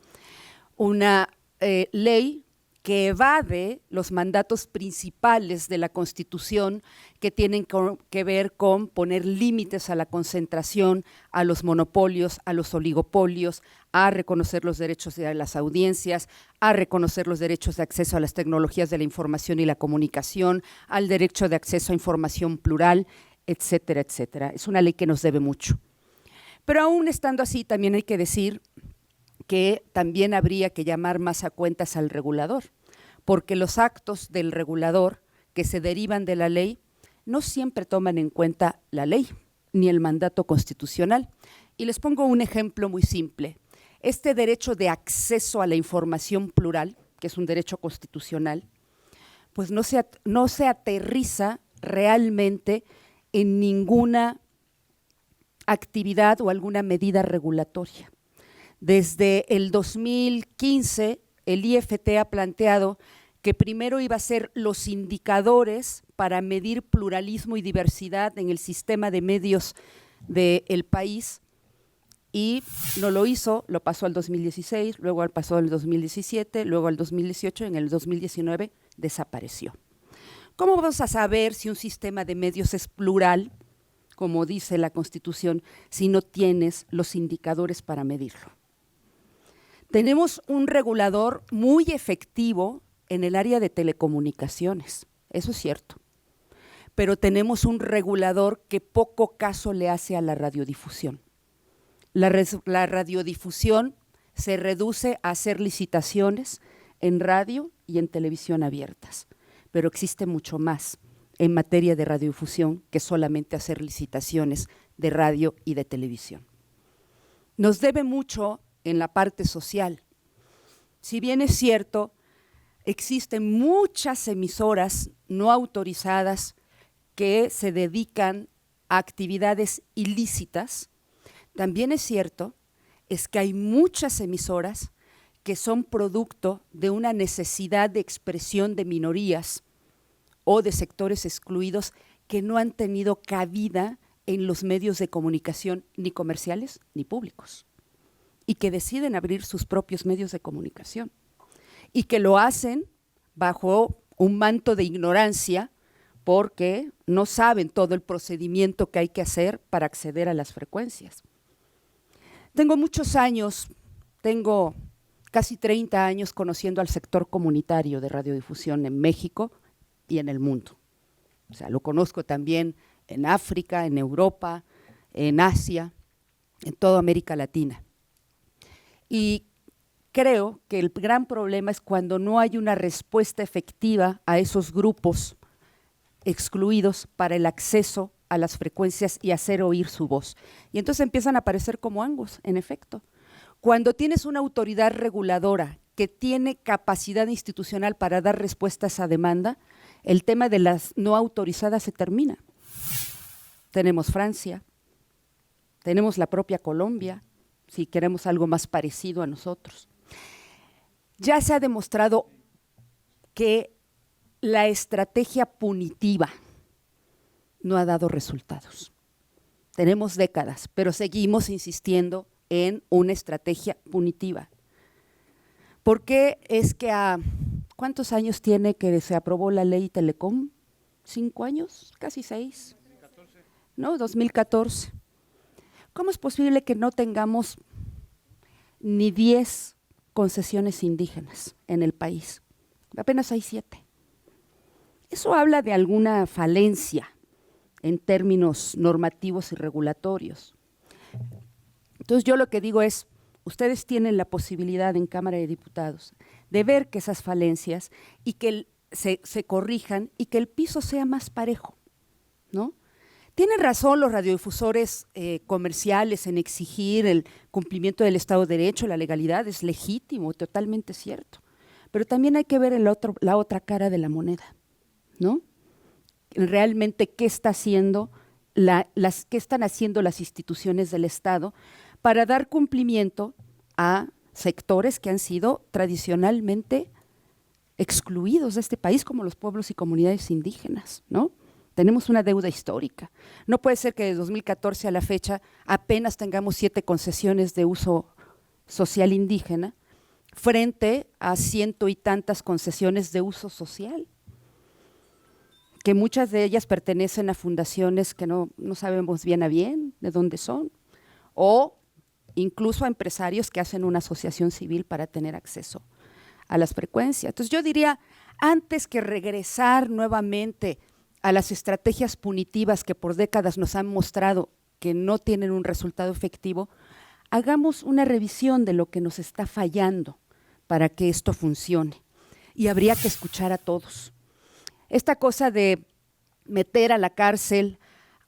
Una ley que evade los mandatos principales de la Constitución que tienen que ver con poner límites a la concentración, a los monopolios, a los oligopolios, a reconocer los derechos de las audiencias, a reconocer los derechos de acceso a las tecnologías de la información y la comunicación, al derecho de acceso a información plural, etcétera, etcétera. Es una ley que nos debe mucho. Pero aún estando así, también hay que decir que también habría que llamar más a cuentas al regulador, porque los actos del regulador que se derivan de la ley no siempre toman en cuenta la ley ni el mandato constitucional. Y les pongo un ejemplo muy simple. Este derecho de acceso a la información plural, que es un derecho constitucional, pues no se aterriza realmente en ninguna actividad o alguna medida regulatoria. Desde el 2015, el IFT ha planteado que primero iba a ser los indicadores para medir pluralismo y diversidad en el sistema de medios del país, y no lo hizo, lo pasó al 2016, luego pasó al 2017, luego al 2018, en el 2019 desapareció. ¿Cómo vamos a saber si un sistema de medios es plural, como dice la Constitución, si no tienes los indicadores para medirlo? Tenemos un regulador muy efectivo en el área de telecomunicaciones, eso es cierto, pero tenemos un regulador que poco caso le hace a la radiodifusión. La radiodifusión se reduce a hacer licitaciones en radio y en televisión abiertas, pero existe mucho más en materia de radiodifusión que solamente hacer licitaciones de radio y de televisión. Nos debe mucho en la parte social. Si bien es cierto, existen muchas emisoras no autorizadas que se dedican a actividades ilícitas, también es cierto que hay muchas emisoras que son producto de una necesidad de expresión de minorías o de sectores excluidos que no han tenido cabida en los medios de comunicación ni comerciales ni públicos, y que deciden abrir sus propios medios de comunicación y que lo hacen bajo un manto de ignorancia porque no saben todo el procedimiento que hay que hacer para acceder a las frecuencias. Tengo muchos años, tengo casi 30 años conociendo al sector comunitario de radiodifusión en México y en el mundo. O sea, lo conozco también en África, en Europa, en Asia, en toda América Latina. Y creo que el gran problema es cuando no hay una respuesta efectiva a esos grupos excluidos para el acceso a las frecuencias y hacer oír su voz. Y entonces empiezan a aparecer como angos, en efecto, Cuando tienes una autoridad reguladora que tiene capacidad institucional para dar respuesta a esa demanda, el tema de las no autorizadas se termina. Tenemos Francia, tenemos la propia Colombia, si queremos algo más parecido a nosotros. Ya se ha demostrado que la estrategia punitiva no ha dado resultados. Tenemos décadas, pero seguimos insistiendo en una estrategia punitiva. ¿Por qué es que cuántos años tiene que se aprobó la ley Telecom? ¿5 años? ¿Casi 6? 2014. No, 2014. ¿Cómo es posible que no tengamos ni 10 concesiones indígenas en el país? Apenas hay 7. Eso habla de alguna falencia en términos normativos y regulatorios. Entonces yo lo que digo es, ustedes tienen la posibilidad en Cámara de Diputados de ver que esas falencias y que se corrijan y que el piso sea más parejo, ¿no? Tienen razón los radiodifusores comerciales en exigir el cumplimiento del Estado de Derecho, la legalidad, es legítimo, totalmente cierto. Pero también hay que ver la otra cara de la moneda, ¿no? Realmente qué están haciendo las instituciones del Estado para dar cumplimiento a sectores que han sido tradicionalmente excluidos de este país, como los pueblos y comunidades indígenas, ¿no? Tenemos una deuda histórica. No puede ser que de 2014 a la fecha apenas tengamos 7 concesiones de uso social indígena frente a 100 y tantas concesiones de uso social, que muchas de ellas pertenecen a fundaciones que no sabemos bien a bien de dónde son, o incluso a empresarios que hacen una asociación civil para tener acceso a las frecuencias. Entonces yo diría, antes que regresar nuevamente a las estrategias punitivas que por décadas nos han mostrado que no tienen un resultado efectivo, hagamos una revisión de lo que nos está fallando para que esto funcione. Y habría que escuchar a todos. Esta cosa de meter a la cárcel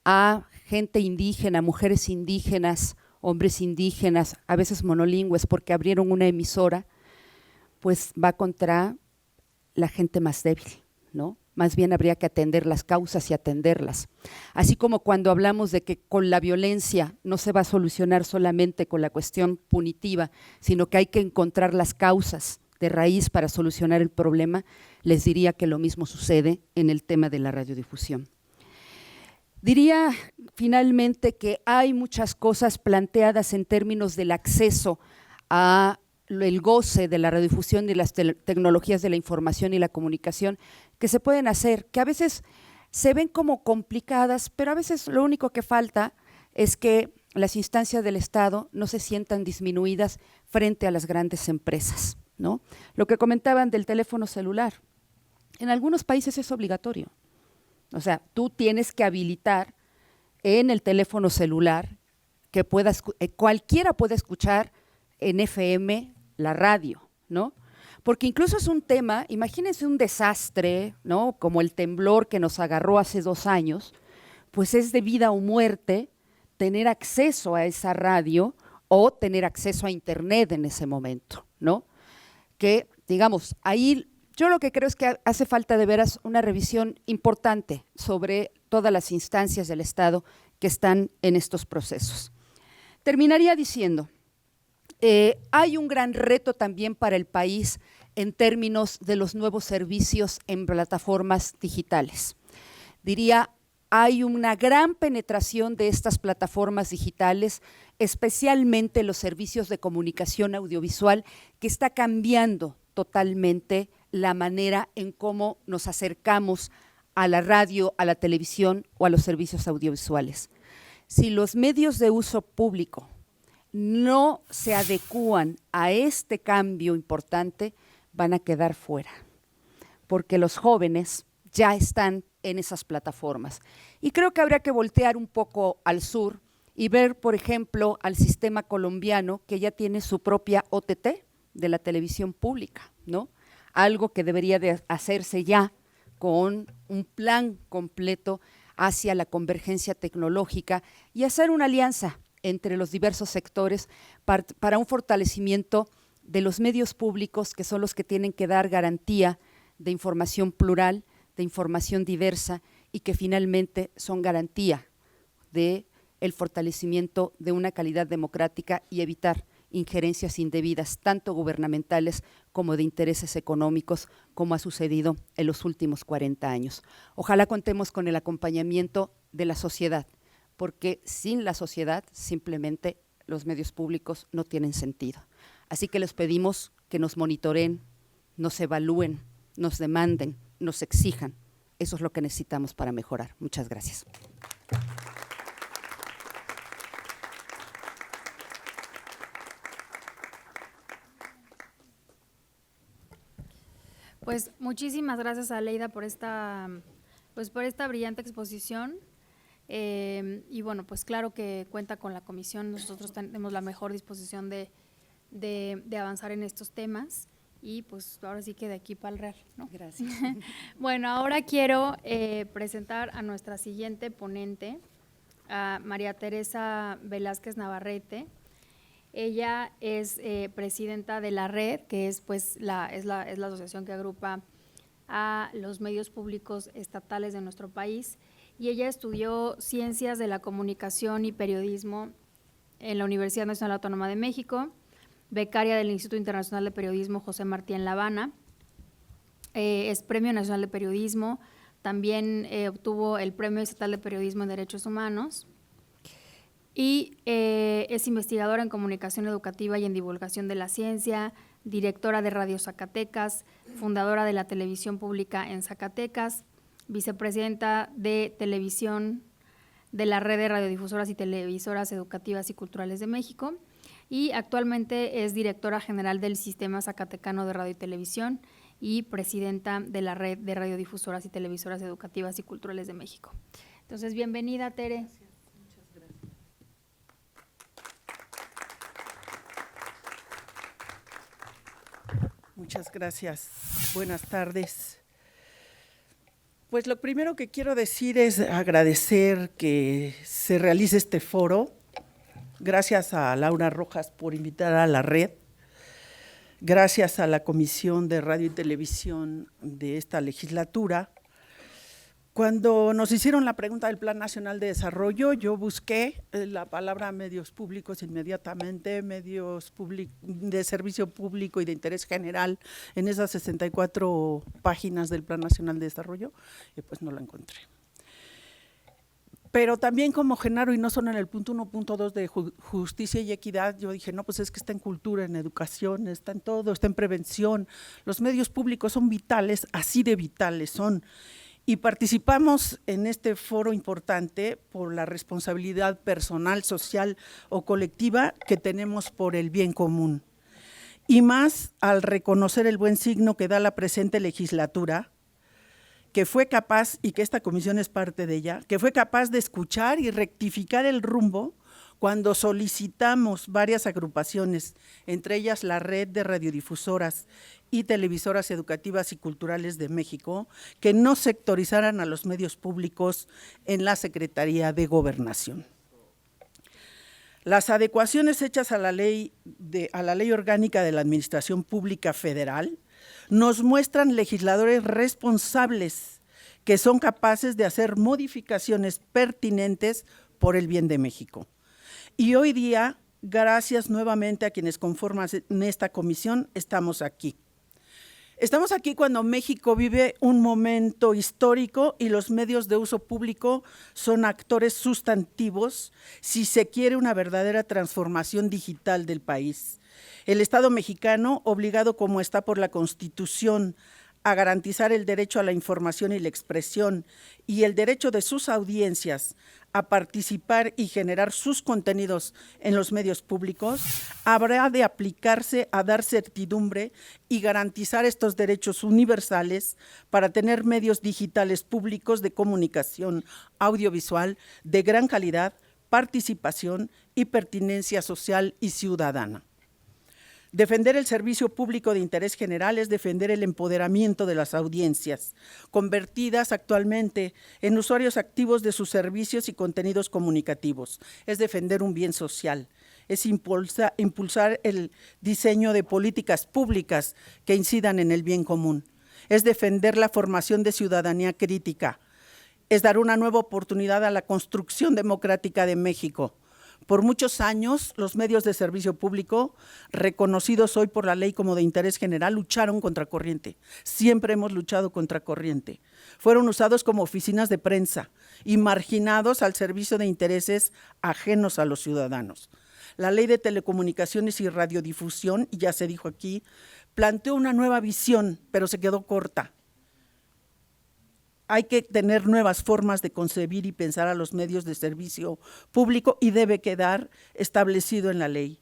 a gente indígena, mujeres indígenas, hombres indígenas, a veces monolingües, porque abrieron una emisora, pues va contra la gente más débil, ¿no? Más bien habría que atender las causas y atenderlas. Así como cuando hablamos de que con la violencia no se va a solucionar solamente con la cuestión punitiva, sino que hay que encontrar las causas de raíz para solucionar el problema, les diría que lo mismo sucede en el tema de la radiodifusión. Diría finalmente que hay muchas cosas planteadas en términos del acceso a el goce de la radiodifusión y las tecnologías de la información y la comunicación que se pueden hacer, que a veces se ven como complicadas, pero a veces lo único que falta es que las instancias del Estado no se sientan disminuidas frente a las grandes empresas, ¿no? Lo que comentaban del teléfono celular, en algunos países es obligatorio. O sea, tú tienes que habilitar en el teléfono celular que cualquiera pueda escuchar en FM la radio, ¿no? Porque incluso es un tema, imagínense un desastre, ¿no? Como el temblor que nos agarró hace 2 años, pues es de vida o muerte tener acceso a esa radio o tener acceso a internet en ese momento, ¿no? Que, digamos, ahí yo lo que creo es que hace falta de veras una revisión importante sobre todas las instancias del Estado que están en estos procesos. Terminaría diciendo, hay un gran reto también para el país en términos de los nuevos servicios en plataformas digitales. Diría, hay una gran penetración de estas plataformas digitales, especialmente los servicios de comunicación audiovisual, que está cambiando totalmente la manera en cómo nos acercamos a la radio, a la televisión o a los servicios audiovisuales. Si los medios de uso público no se adecúan a este cambio importante, van a quedar fuera, porque los jóvenes ya están en esas plataformas. Y creo que habría que voltear un poco al sur y ver, por ejemplo, al sistema colombiano, que ya tiene su propia OTT de la televisión pública, ¿no? Algo que debería de hacerse ya con un plan completo hacia la convergencia tecnológica y hacer una alianza entre los diversos sectores para un fortalecimiento de los medios públicos, que son los que tienen que dar garantía de información plural, de información diversa, y que finalmente son garantía de el fortalecimiento de una calidad democrática y evitar injerencias indebidas, tanto gubernamentales como de intereses económicos, como ha sucedido en los últimos 40 años. Ojalá contemos con el acompañamiento de la sociedad, porque sin la sociedad simplemente los medios públicos no tienen sentido. Así que les pedimos que nos monitoreen, nos evalúen, nos demanden, nos exijan. Eso es lo que necesitamos para mejorar. Muchas gracias. Pues muchísimas gracias a Leida por esta brillante exposición. Y bueno, pues claro que cuenta con la comisión. Nosotros tenemos la mejor disposición de avanzar en estos temas. Y pues ahora sí que de aquí para el real, ¿no? Gracias. Bueno, ahora quiero presentar a nuestra siguiente ponente, a María Teresa Velázquez Navarrete. Ella es presidenta de la red, que es pues la asociación que agrupa a los medios públicos estatales de nuestro país, y ella estudió Ciencias de la Comunicación y Periodismo en la Universidad Nacional Autónoma de México, becaria del Instituto Internacional de Periodismo José Martí en La Habana, es Premio Nacional de Periodismo, también obtuvo el Premio Estatal de Periodismo en Derechos Humanos, y es investigadora en comunicación educativa y en divulgación de la ciencia, directora de Radio Zacatecas, fundadora de la televisión pública en Zacatecas, vicepresidenta de televisión de la Red de Radiodifusoras y Televisoras Educativas y Culturales de México, y actualmente es directora general del Sistema Zacatecano de Radio y Televisión y presidenta de la Red de Radiodifusoras y Televisoras Educativas y Culturales de México. Entonces, bienvenida, Tere. Muchas gracias. Buenas tardes. Pues lo primero que quiero decir es agradecer que se realice este foro. Gracias a Laura Rojas por invitar a la red. Gracias a la Comisión de Radio y Televisión de esta legislatura. Cuando nos hicieron la pregunta del Plan Nacional de Desarrollo, yo busqué la palabra medios públicos inmediatamente, medios de servicio público y de interés general en esas 64 páginas del Plan Nacional de Desarrollo, y pues no la encontré. Pero también como Genaro, y no solo en el punto 1, punto 2 de justicia y equidad, yo dije, no, pues es que está en cultura, en educación, está en todo, está en prevención. Los medios públicos son vitales, así de vitales son. Y participamos en este foro importante por la responsabilidad personal, social o colectiva que tenemos por el bien común. Y más al reconocer el buen signo que da la presente legislatura, que fue capaz, y que esta comisión es parte de ella, que fue capaz de escuchar y rectificar el rumbo cuando solicitamos varias agrupaciones, entre ellas la Red de Radiodifusoras y Televisoras Educativas y Culturales de México, que no sectorizaran a los medios públicos en la Secretaría de Gobernación. Las adecuaciones hechas a la ley orgánica de la Administración Pública Federal nos muestran legisladores responsables que son capaces de hacer modificaciones pertinentes por el bien de México. Y hoy día, gracias nuevamente a quienes conforman esta comisión, estamos aquí. Estamos aquí cuando México vive un momento histórico y los medios de uso público son actores sustantivos si se quiere una verdadera transformación digital del país. El Estado mexicano, obligado como está por la Constitución a garantizar el derecho a la información y la expresión y el derecho de sus audiencias a participar y generar sus contenidos en los medios públicos, habrá de aplicarse a dar certidumbre y garantizar estos derechos universales para tener medios digitales públicos de comunicación audiovisual de gran calidad, participación y pertinencia social y ciudadana. Defender el servicio público de interés general es defender el empoderamiento de las audiencias, convertidas actualmente en usuarios activos de sus servicios y contenidos comunicativos. Es defender un bien social, es impulsar el diseño de políticas públicas que incidan en el bien común. Es defender la formación de ciudadanía crítica, es dar una nueva oportunidad a la construcción democrática de México. Por muchos años, los medios de servicio público, reconocidos hoy por la ley como de interés general, lucharon contra corriente. Siempre hemos luchado contra corriente. Fueron usados como oficinas de prensa y marginados al servicio de intereses ajenos a los ciudadanos. La Ley de Telecomunicaciones y Radiodifusión, y ya se dijo aquí, planteó una nueva visión, pero se quedó corta. Hay que tener nuevas formas de concebir y pensar a los medios de servicio público y debe quedar establecido en la ley.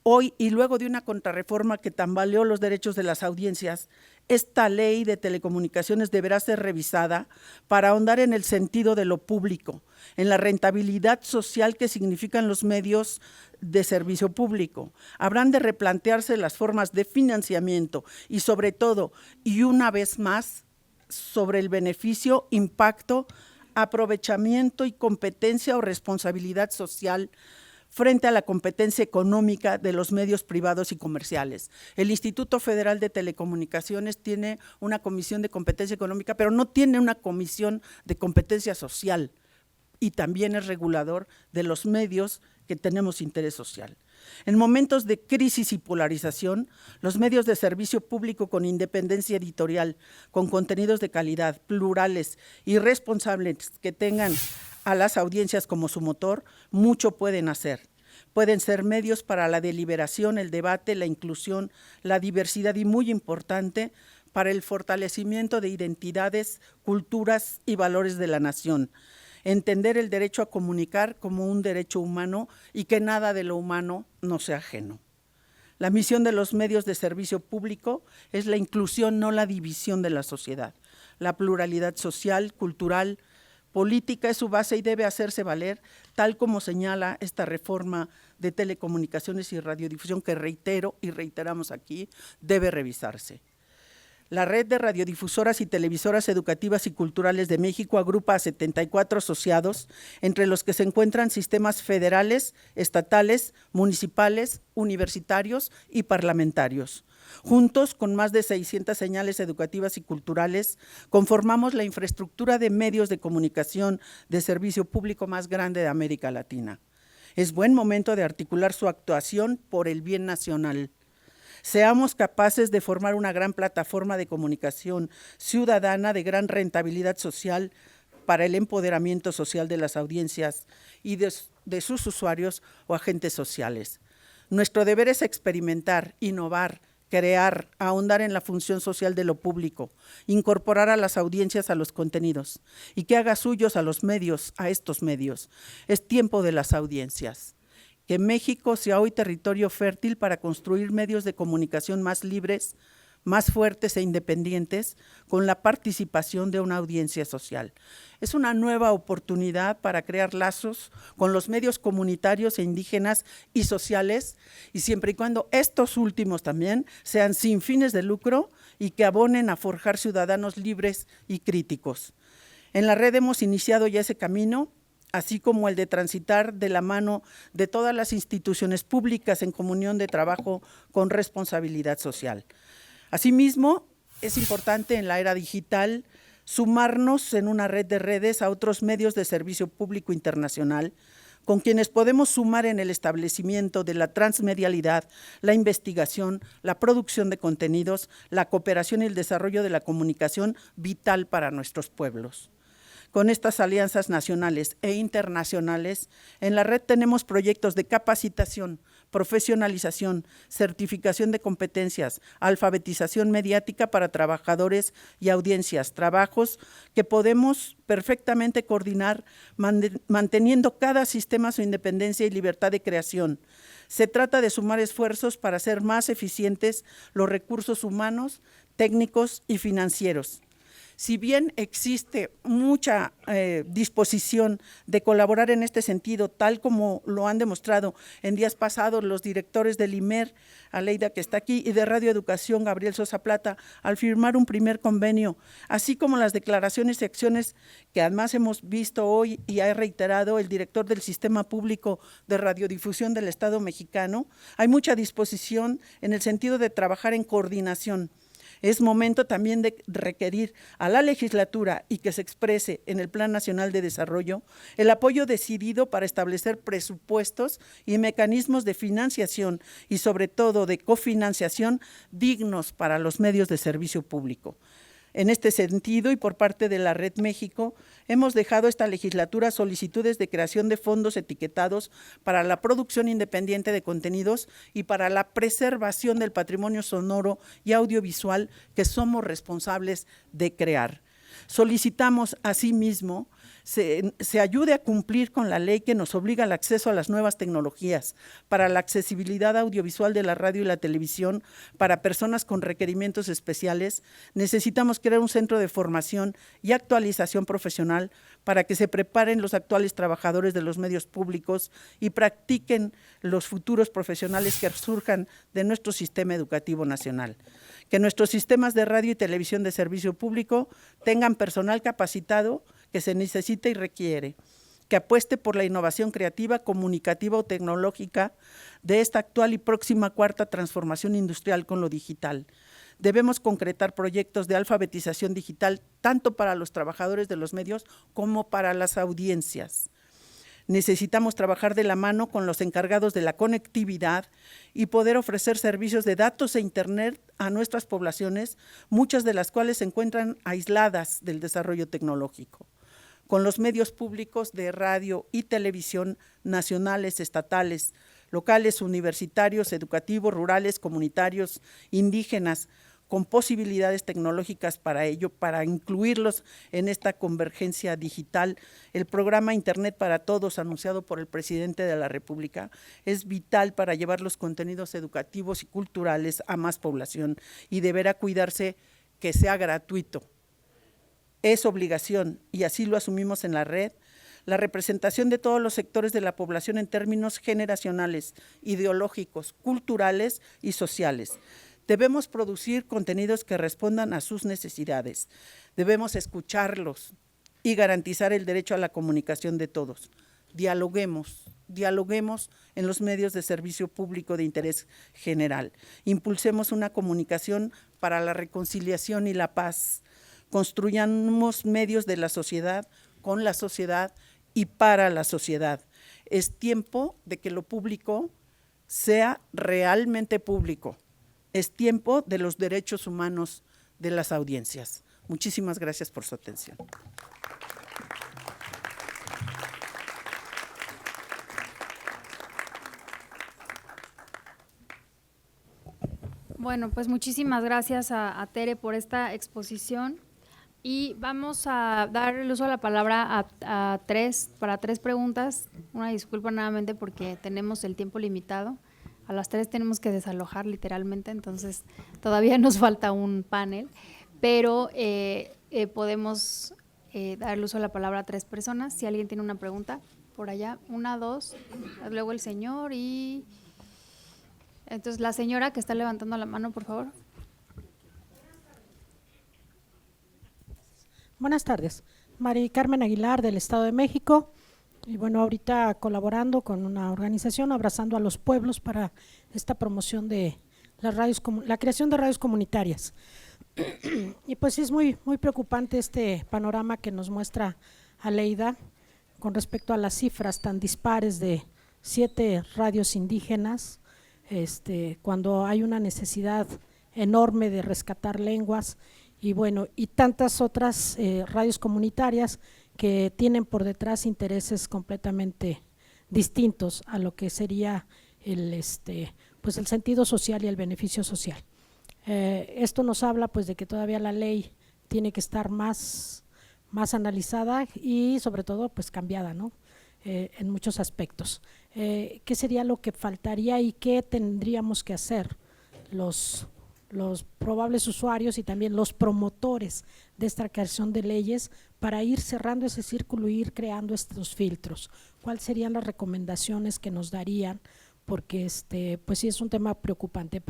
Hoy, y luego de una contrarreforma que tambaleó los derechos de las audiencias, esta ley de telecomunicaciones deberá ser revisada para ahondar en el sentido de lo público, en la rentabilidad social que significan los medios de servicio público. Habrán de replantearse las formas de financiamiento y sobre todo, y una vez más, sobre el beneficio, impacto, aprovechamiento y competencia o responsabilidad social frente a la competencia económica de los medios privados y comerciales. El Instituto Federal de Telecomunicaciones tiene una comisión de competencia económica, pero no tiene una comisión de competencia social y también es regulador de los medios que tenemos interés social. En momentos de crisis y polarización, los medios de servicio público con independencia editorial, con contenidos de calidad, plurales y responsables que tengan a las audiencias como su motor, mucho pueden hacer. Pueden ser medios para la deliberación, el debate, la inclusión, la diversidad y, muy importante, para el fortalecimiento de identidades, culturas y valores de la nación. Entender el derecho a comunicar como un derecho humano y que nada de lo humano nos sea ajeno. La misión de los medios de servicio público es la inclusión, no la división de la sociedad. La pluralidad social, cultural, política es su base y debe hacerse valer, tal como señala esta reforma de telecomunicaciones y radiodifusión que reitero y reiteramos aquí, debe revisarse. La Red de Radiodifusoras y Televisoras Educativas y Culturales de México agrupa a 74 asociados, entre los que se encuentran sistemas federales, estatales, municipales, universitarios y parlamentarios. Juntos, con más de 600 señales educativas y culturales, conformamos la infraestructura de medios de comunicación de servicio público más grande de América Latina. Es buen momento de articular su actuación por el bien nacional. Seamos capaces de formar una gran plataforma de comunicación ciudadana de gran rentabilidad social para el empoderamiento social de las audiencias y de sus usuarios o agentes sociales. Nuestro deber es experimentar, innovar, crear, ahondar en la función social de lo público, incorporar a las audiencias a los contenidos y que haga suyos a los medios, a estos medios. Es tiempo de las audiencias. Que México sea hoy territorio fértil para construir medios de comunicación más libres, más fuertes e independientes, con la participación de una audiencia social. Es una nueva oportunidad para crear lazos con los medios comunitarios e indígenas y sociales, y siempre y cuando estos últimos también sean sin fines de lucro y que abonen a forjar ciudadanos libres y críticos. En la red hemos iniciado ya ese camino, así como el de transitar de la mano de todas las instituciones públicas en comunión de trabajo con responsabilidad social. Asimismo, es importante en la era digital sumarnos en una red de redes a otros medios de servicio público internacional, con quienes podemos sumar en el establecimiento de la transmedialidad, la investigación, la producción de contenidos, la cooperación y el desarrollo de la comunicación vital para nuestros pueblos. Con estas alianzas nacionales e internacionales, en la red tenemos proyectos de capacitación, profesionalización, certificación de competencias, alfabetización mediática para trabajadores y audiencias, trabajos que podemos perfectamente coordinar manteniendo cada sistema su independencia y libertad de creación. Se trata de sumar esfuerzos para hacer más eficientes los recursos humanos, técnicos y financieros. Si bien existe mucha disposición de colaborar en este sentido, tal como lo han demostrado en días pasados los directores del IMER, Aleida que está aquí, y de Radio Educación, Gabriel Sosa Plata, al firmar un primer convenio, así como las declaraciones y acciones que además hemos visto hoy y ha reiterado el director del Sistema Público de Radiodifusión del Estado mexicano, hay mucha disposición en el sentido de trabajar en coordinación. Es momento también de requerir a la legislatura y que se exprese en el Plan Nacional de Desarrollo el apoyo decidido para establecer presupuestos y mecanismos de financiación y sobre todo de cofinanciación dignos para los medios de servicio público. En este sentido, y por parte de la Red México, hemos dejado esta legislatura solicitudes de creación de fondos etiquetados para la producción independiente de contenidos y para la preservación del patrimonio sonoro y audiovisual que somos responsables de crear. Solicitamos asimismo se ayude a cumplir con la ley que nos obliga al acceso a las nuevas tecnologías para la accesibilidad audiovisual de la radio y la televisión para personas con requerimientos especiales. Necesitamos crear un centro de formación y actualización profesional para que se preparen los actuales trabajadores de los medios públicos y practiquen los futuros profesionales que surjan de nuestro sistema educativo nacional. Que nuestros sistemas de radio y televisión de servicio público tengan personal capacitado que se necesita y requiere, que apueste por la innovación creativa, comunicativa o tecnológica de esta actual y próxima cuarta transformación industrial con lo digital. Debemos concretar proyectos de alfabetización digital tanto para los trabajadores de los medios como para las audiencias. Necesitamos trabajar de la mano con los encargados de la conectividad y poder ofrecer servicios de datos e internet a nuestras poblaciones, muchas de las cuales se encuentran aisladas del desarrollo tecnológico. Con los medios públicos de radio y televisión nacionales, estatales, locales, universitarios, educativos, rurales, comunitarios, indígenas, con posibilidades tecnológicas para ello, para incluirlos en esta convergencia digital. El programa Internet para Todos, anunciado por el presidente de la República, es vital para llevar los contenidos educativos y culturales a más población y deberá cuidarse que sea gratuito. Es obligación, y así lo asumimos en la red, la representación de todos los sectores de la población en términos generacionales, ideológicos, culturales y sociales. Debemos producir contenidos que respondan a sus necesidades. Debemos escucharlos y garantizar el derecho a la comunicación de todos. Dialoguemos en los medios de servicio público de interés general. Impulsemos una comunicación para la reconciliación y la paz. Construyamos medios de la sociedad, con la sociedad y para la sociedad. Es tiempo de que lo público sea realmente público. Es tiempo de los derechos humanos de las audiencias. Muchísimas gracias por su atención. Bueno, pues muchísimas gracias a Tere por esta exposición. Y vamos a dar el uso de la palabra para tres preguntas. Una disculpa nuevamente porque tenemos el tiempo limitado. A las 3 tenemos que desalojar literalmente, entonces todavía nos falta un panel, pero podemos dar el uso de la palabra a 3 personas. Si alguien tiene una pregunta, por allá, 1, 2, luego el señor y… Entonces la señora que está levantando la mano, por favor. Buenas tardes, Mari Carmen Aguilar del Estado de México, y bueno, ahorita colaborando con una organización Abrazando a los Pueblos para esta promoción de las radios, la creación de radios comunitarias. Y pues sí es muy preocupante este panorama que nos muestra Aleida con respecto a las cifras tan dispares de 7 radios indígenas, cuando hay una necesidad enorme de rescatar lenguas y bueno, y tantas otras radios comunitarias que tienen por detrás intereses completamente distintos a lo que sería pues el sentido social y el beneficio social. Esto nos habla pues de que todavía la ley tiene que estar más analizada y sobre todo pues cambiada, ¿no? En muchos aspectos. ¿Qué sería lo que faltaría y qué tendríamos que hacer los los probables usuarios y también los promotores de esta creación de leyes para ir cerrando ese círculo e ir creando estos filtros? ¿Cuáles serían las recomendaciones que nos darían? Porque pues sí es un tema preocupante,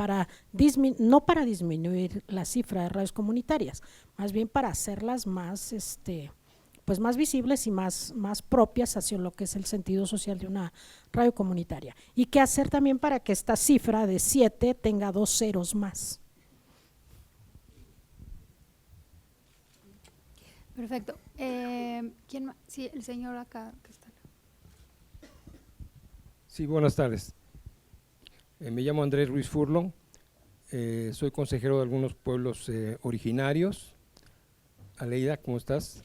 no para disminuir la cifra de radios comunitarias, más bien para hacerlas más pues más visibles y más propias hacia lo que es el sentido social de una radio comunitaria. ¿Y qué hacer también para que esta cifra de 7 tenga 2 ceros más? Perfecto. ¿Quién más? Sí, el señor acá que está. Sí, buenas tardes. Me llamo Andrés Ruiz Furlong, soy consejero de algunos pueblos originarios. Aleida, ¿cómo estás?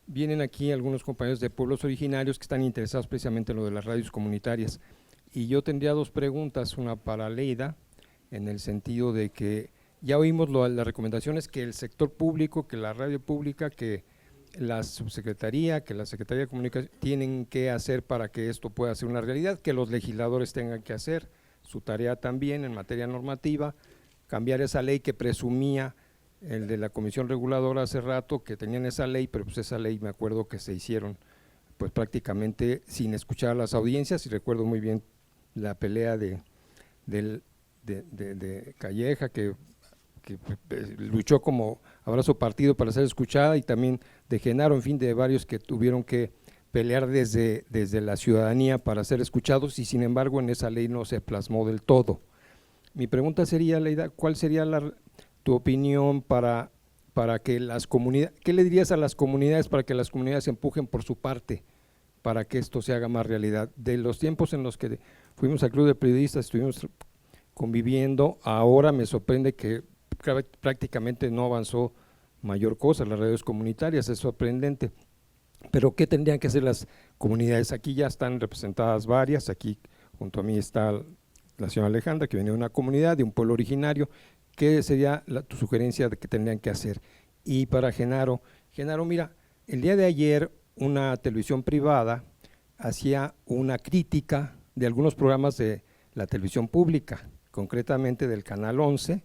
Vienen aquí algunos compañeros de pueblos originarios que están interesados precisamente en lo de las radios comunitarias. Y yo tendría 2 preguntas, una para Aleida, en el sentido de que ya oímos las recomendaciones que el sector público, que la radio pública, que la subsecretaría, que la Secretaría de Comunicación tienen que hacer para que esto pueda ser una realidad, que los legisladores tengan que hacer su tarea también en materia normativa, cambiar esa ley que presumía el de la Comisión Reguladora hace rato, que tenían esa ley, pero pues esa ley me acuerdo que se hicieron pues prácticamente sin escuchar a las audiencias, y recuerdo muy bien la pelea de Calleja, que luchó como abrazo partido para ser escuchada, y también de Genaro, en fin, de varios que tuvieron que pelear desde la ciudadanía para ser escuchados, y sin embargo en esa ley no se plasmó del todo. Mi pregunta sería, Leida, ¿cuál sería tu opinión para que las comunidades, qué le dirías a las comunidades para que las comunidades empujen por su parte para que esto se haga más realidad? De los tiempos en los que fuimos al Club de Periodistas, estuvimos conviviendo, ahora me sorprende que prácticamente no avanzó mayor cosa, las radios comunitarias, es sorprendente. Pero ¿qué tendrían que hacer las comunidades? Aquí ya están representadas varias, aquí junto a mí está la señora Alejandra, que viene de una comunidad, de un pueblo originario. ¿Qué sería tu sugerencia de que tendrían que hacer? Y para Genaro, mira, el día de ayer una televisión privada hacía una crítica de algunos programas de la televisión pública, concretamente del Canal 11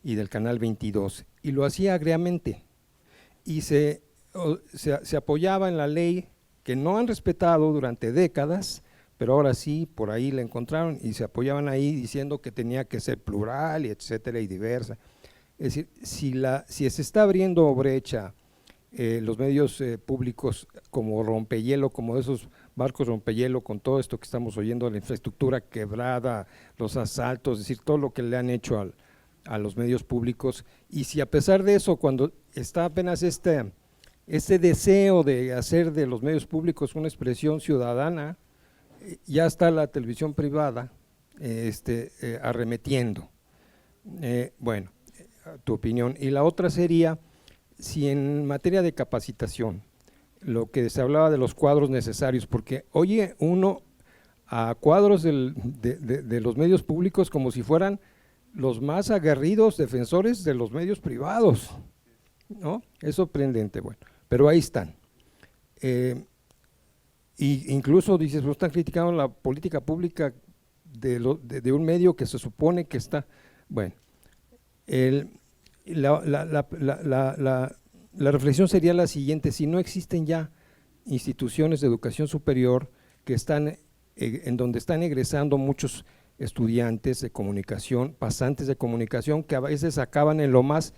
y del Canal 22, y lo hacía agriamente, y se apoyaba en la ley que no han respetado durante décadas, pero ahora sí, por ahí la encontraron y se apoyaban ahí diciendo que tenía que ser plural y etcétera y diversa. Es decir, si se está abriendo brecha los medios públicos como rompehielo, como esos barcos rompehielo, con todo esto que estamos oyendo, la infraestructura quebrada, los asaltos, es decir, todo lo que le han hecho a los medios públicos, y si a pesar de eso, cuando está apenas este deseo de hacer de los medios públicos una expresión ciudadana, ya está la televisión privada arremetiendo. Bueno, tu opinión. Y la otra sería, si en materia de capacitación, lo que se hablaba de los cuadros necesarios, porque oye uno a cuadros de los medios públicos como si fueran los más aguerridos defensores de los medios privados, ¿no? Es sorprendente, bueno, pero ahí están. Y incluso dices, pues están criticando la política pública de un medio que se supone que está, bueno, la reflexión sería la siguiente: si no existen ya instituciones de educación superior que están en donde están egresando muchos estudiantes de comunicación, pasantes de comunicación, que a veces acaban en lo más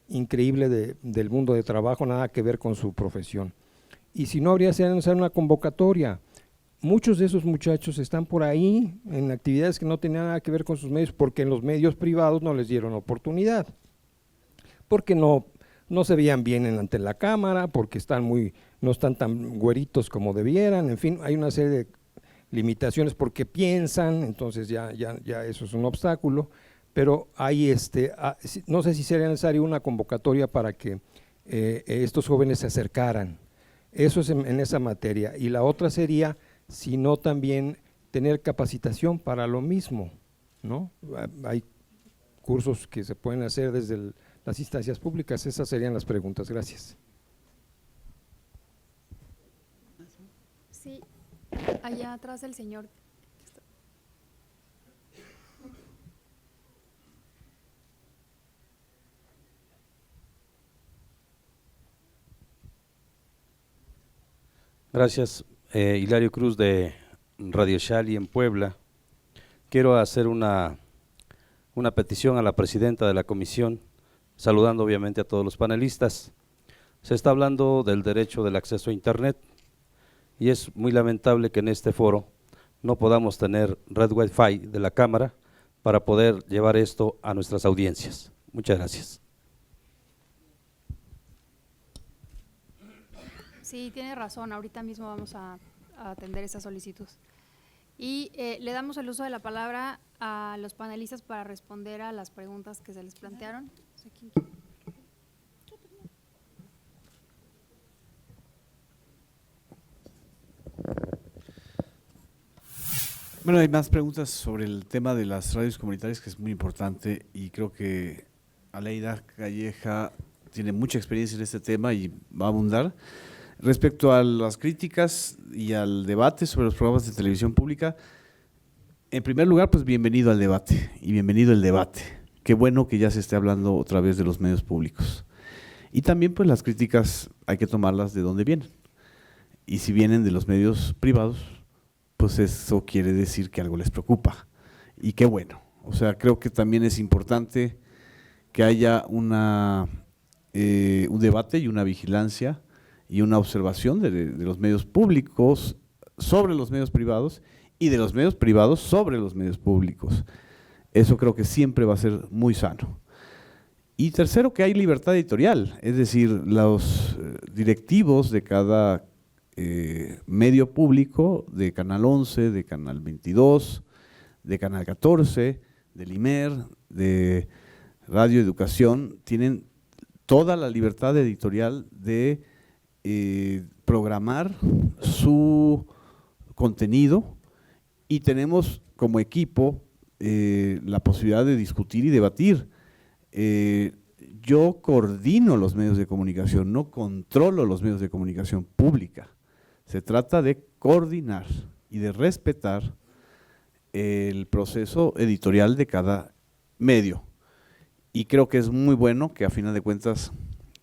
increíble del mundo de trabajo, nada que ver con su profesión. Y si no, habría que hacer una convocatoria. Muchos de esos muchachos están por ahí en actividades que no tenían nada que ver con sus medios, porque en los medios privados no les dieron oportunidad, porque no se veían bien ante la cámara, porque no están tan güeritos como debieran, en fin, hay una serie de limitaciones porque piensan, entonces ya eso es un obstáculo, pero hay no sé si sería necesario una convocatoria para que estos jóvenes se acercaran. Eso es en esa materia. Y la otra sería, si no, también tener capacitación para lo mismo, ¿no? Hay cursos que se pueden hacer desde las instancias públicas. Esas serían las preguntas. Gracias. Sí, allá atrás el señor. Gracias. Hilario Cruz de Radio Xali en Puebla. Quiero hacer una petición a la presidenta de la comisión, saludando obviamente a todos los panelistas. Se está hablando del derecho del acceso a Internet y es muy lamentable que en este foro no podamos tener red Wi-Fi de la Cámara para poder llevar esto a nuestras audiencias. Muchas gracias. Sí, tiene razón, ahorita mismo vamos a atender esa solicitud. Y le damos el uso de la palabra a los panelistas para responder a las preguntas que se les plantearon. No sé quién quiere. Bueno, hay más preguntas sobre el tema de las radios comunitarias, que es muy importante, y creo que Aleida Calleja tiene mucha experiencia en este tema y va a abundar. Respecto a las críticas y al debate sobre los programas de televisión pública, en primer lugar, pues bienvenido al debate y bienvenido el debate. Qué bueno que ya se esté hablando otra vez de los medios públicos. Y también pues las críticas hay que tomarlas de dónde vienen. Y si vienen de los medios privados, pues eso quiere decir que algo les preocupa. Y qué bueno. O sea, creo que también es importante que haya un debate y una vigilancia y una observación de los medios públicos sobre los medios privados y de los medios privados sobre los medios públicos. Eso creo que siempre va a ser muy sano. Y tercero, que hay libertad editorial, es decir, los directivos de cada medio público, de Canal 11, de Canal 22, de Canal 14, del IMER, de Radio Educación, tienen toda la libertad editorial de programar su contenido, y tenemos como equipo la posibilidad de discutir y debatir. Yo coordino los medios de comunicación, no controlo los medios de comunicación pública. Se trata de coordinar y de respetar el proceso editorial de cada medio. Y creo que es muy bueno que a final de cuentas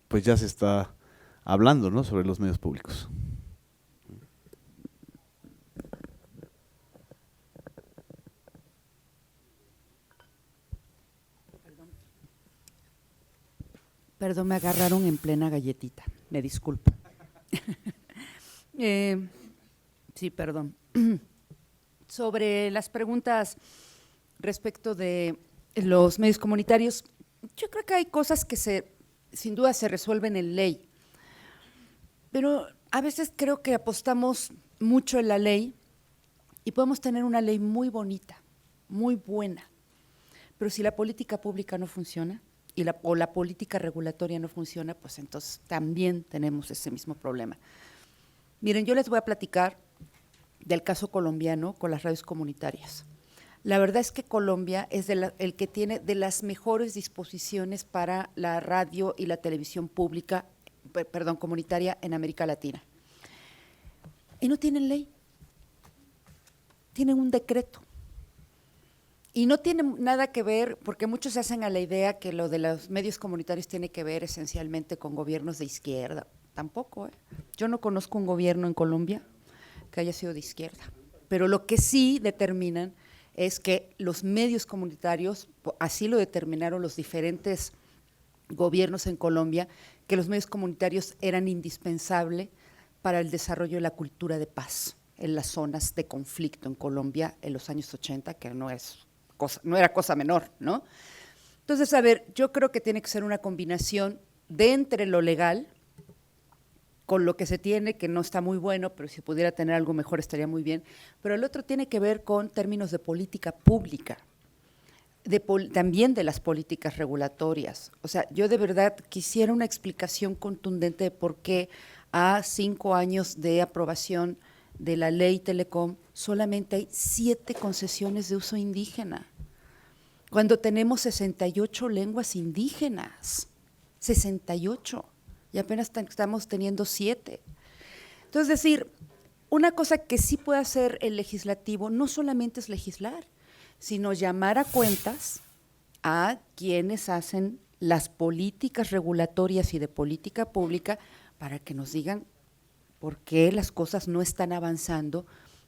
pues ya se está hablando, ¿no?, sobre los medios públicos. Perdón, me agarraron en plena galletita, me disculpo. Sí, perdón. Sobre las preguntas respecto de los medios comunitarios, yo creo que hay cosas que sin duda se resuelven en ley, pero a veces creo que apostamos mucho en la ley y podemos tener una ley muy bonita, muy buena, pero si la política pública no funciona o la política regulatoria no funciona, pues entonces también tenemos ese mismo problema. Miren, yo les voy a platicar del caso colombiano con las radios comunitarias. La verdad es que Colombia es el que tiene de las mejores disposiciones para la radio y la televisión pública, comunitaria en América Latina. Y no tienen ley, tienen un decreto. Y no tiene nada que ver, porque muchos se hacen a la idea que lo de los medios comunitarios tiene que ver esencialmente con gobiernos de izquierda. Tampoco, Yo no conozco un gobierno en Colombia que haya sido de izquierda, pero lo que sí determinan es que los medios comunitarios, así lo determinaron los diferentes gobiernos en Colombia, que los medios comunitarios eran indispensables para el desarrollo de la cultura de paz en las zonas de conflicto en Colombia en los años 80, que no era cosa menor, ¿no? Entonces, a ver, yo creo que tiene que ser una combinación de entre lo legal, con lo que se tiene, que no está muy bueno, pero si pudiera tener algo mejor estaría muy bien, pero el otro tiene que ver con términos de política pública, también de las políticas regulatorias. O sea, yo de verdad quisiera una explicación contundente de por qué a 5 años de aprobación de la ley Telecom solamente hay 7 concesiones de uso indígena, cuando tenemos 68 lenguas indígenas, 68, y apenas estamos teniendo 7. Entonces, decir, una cosa que sí puede hacer el legislativo no solamente es legislar, sino llamar a cuentas a quienes hacen las políticas regulatorias y de política pública para que nos digan por qué las cosas no están avanzando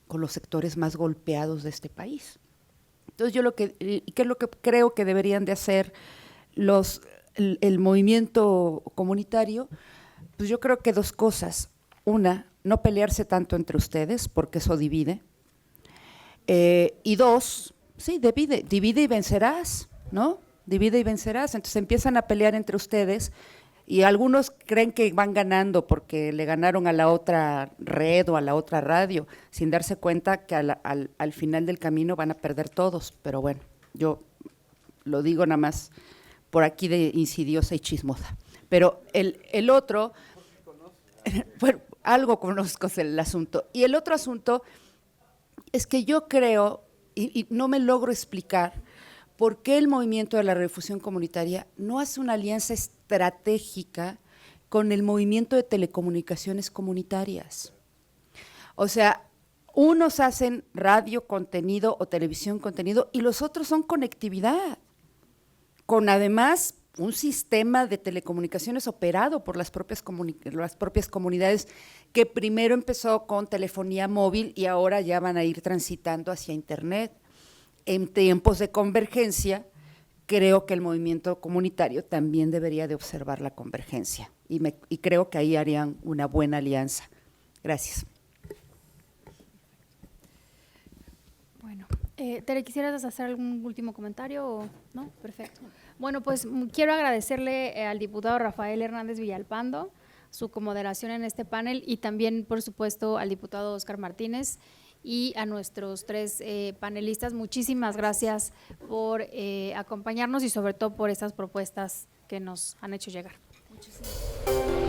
con los sectores más golpeados de este país. Entonces ¿qué es lo que creo que deberían de hacer el movimiento comunitario? Pues yo creo que dos cosas. Una, no pelearse tanto entre ustedes, porque eso divide. Y dos, sí, divide y vencerás, ¿no? Divide y vencerás. Entonces empiezan a pelear entre ustedes y algunos creen que van ganando porque le ganaron a la otra red o a la otra radio, sin darse cuenta que al final del camino van a perder todos. Pero bueno, yo lo digo nada más por aquí de insidiosa y chismosa. Pero el otro, bueno, algo conozco el asunto. Y el otro asunto es que yo creo, y no me logro explicar, por qué el movimiento de la radiodifusión comunitaria no hace una alianza estratégica con el movimiento de telecomunicaciones comunitarias. O sea, unos hacen radio contenido o televisión contenido y los otros son conectividad, con además un sistema de telecomunicaciones operado por las propias comunidades, que primero empezó con telefonía móvil y ahora ya van a ir transitando hacia Internet. En tiempos de convergencia, creo que el movimiento comunitario también debería de observar la convergencia y creo que ahí harían una buena alianza. Gracias. Bueno, Tere, ¿quisieras hacer algún último comentario o no? Perfecto. Bueno, pues quiero agradecerle al diputado Rafael Hernández Villalpando su comoderación en este panel y también, por supuesto, al diputado Óscar Martínez y a nuestros tres panelistas. Muchísimas gracias por acompañarnos y sobre todo por estas propuestas que nos han hecho llegar. Muchísimas gracias.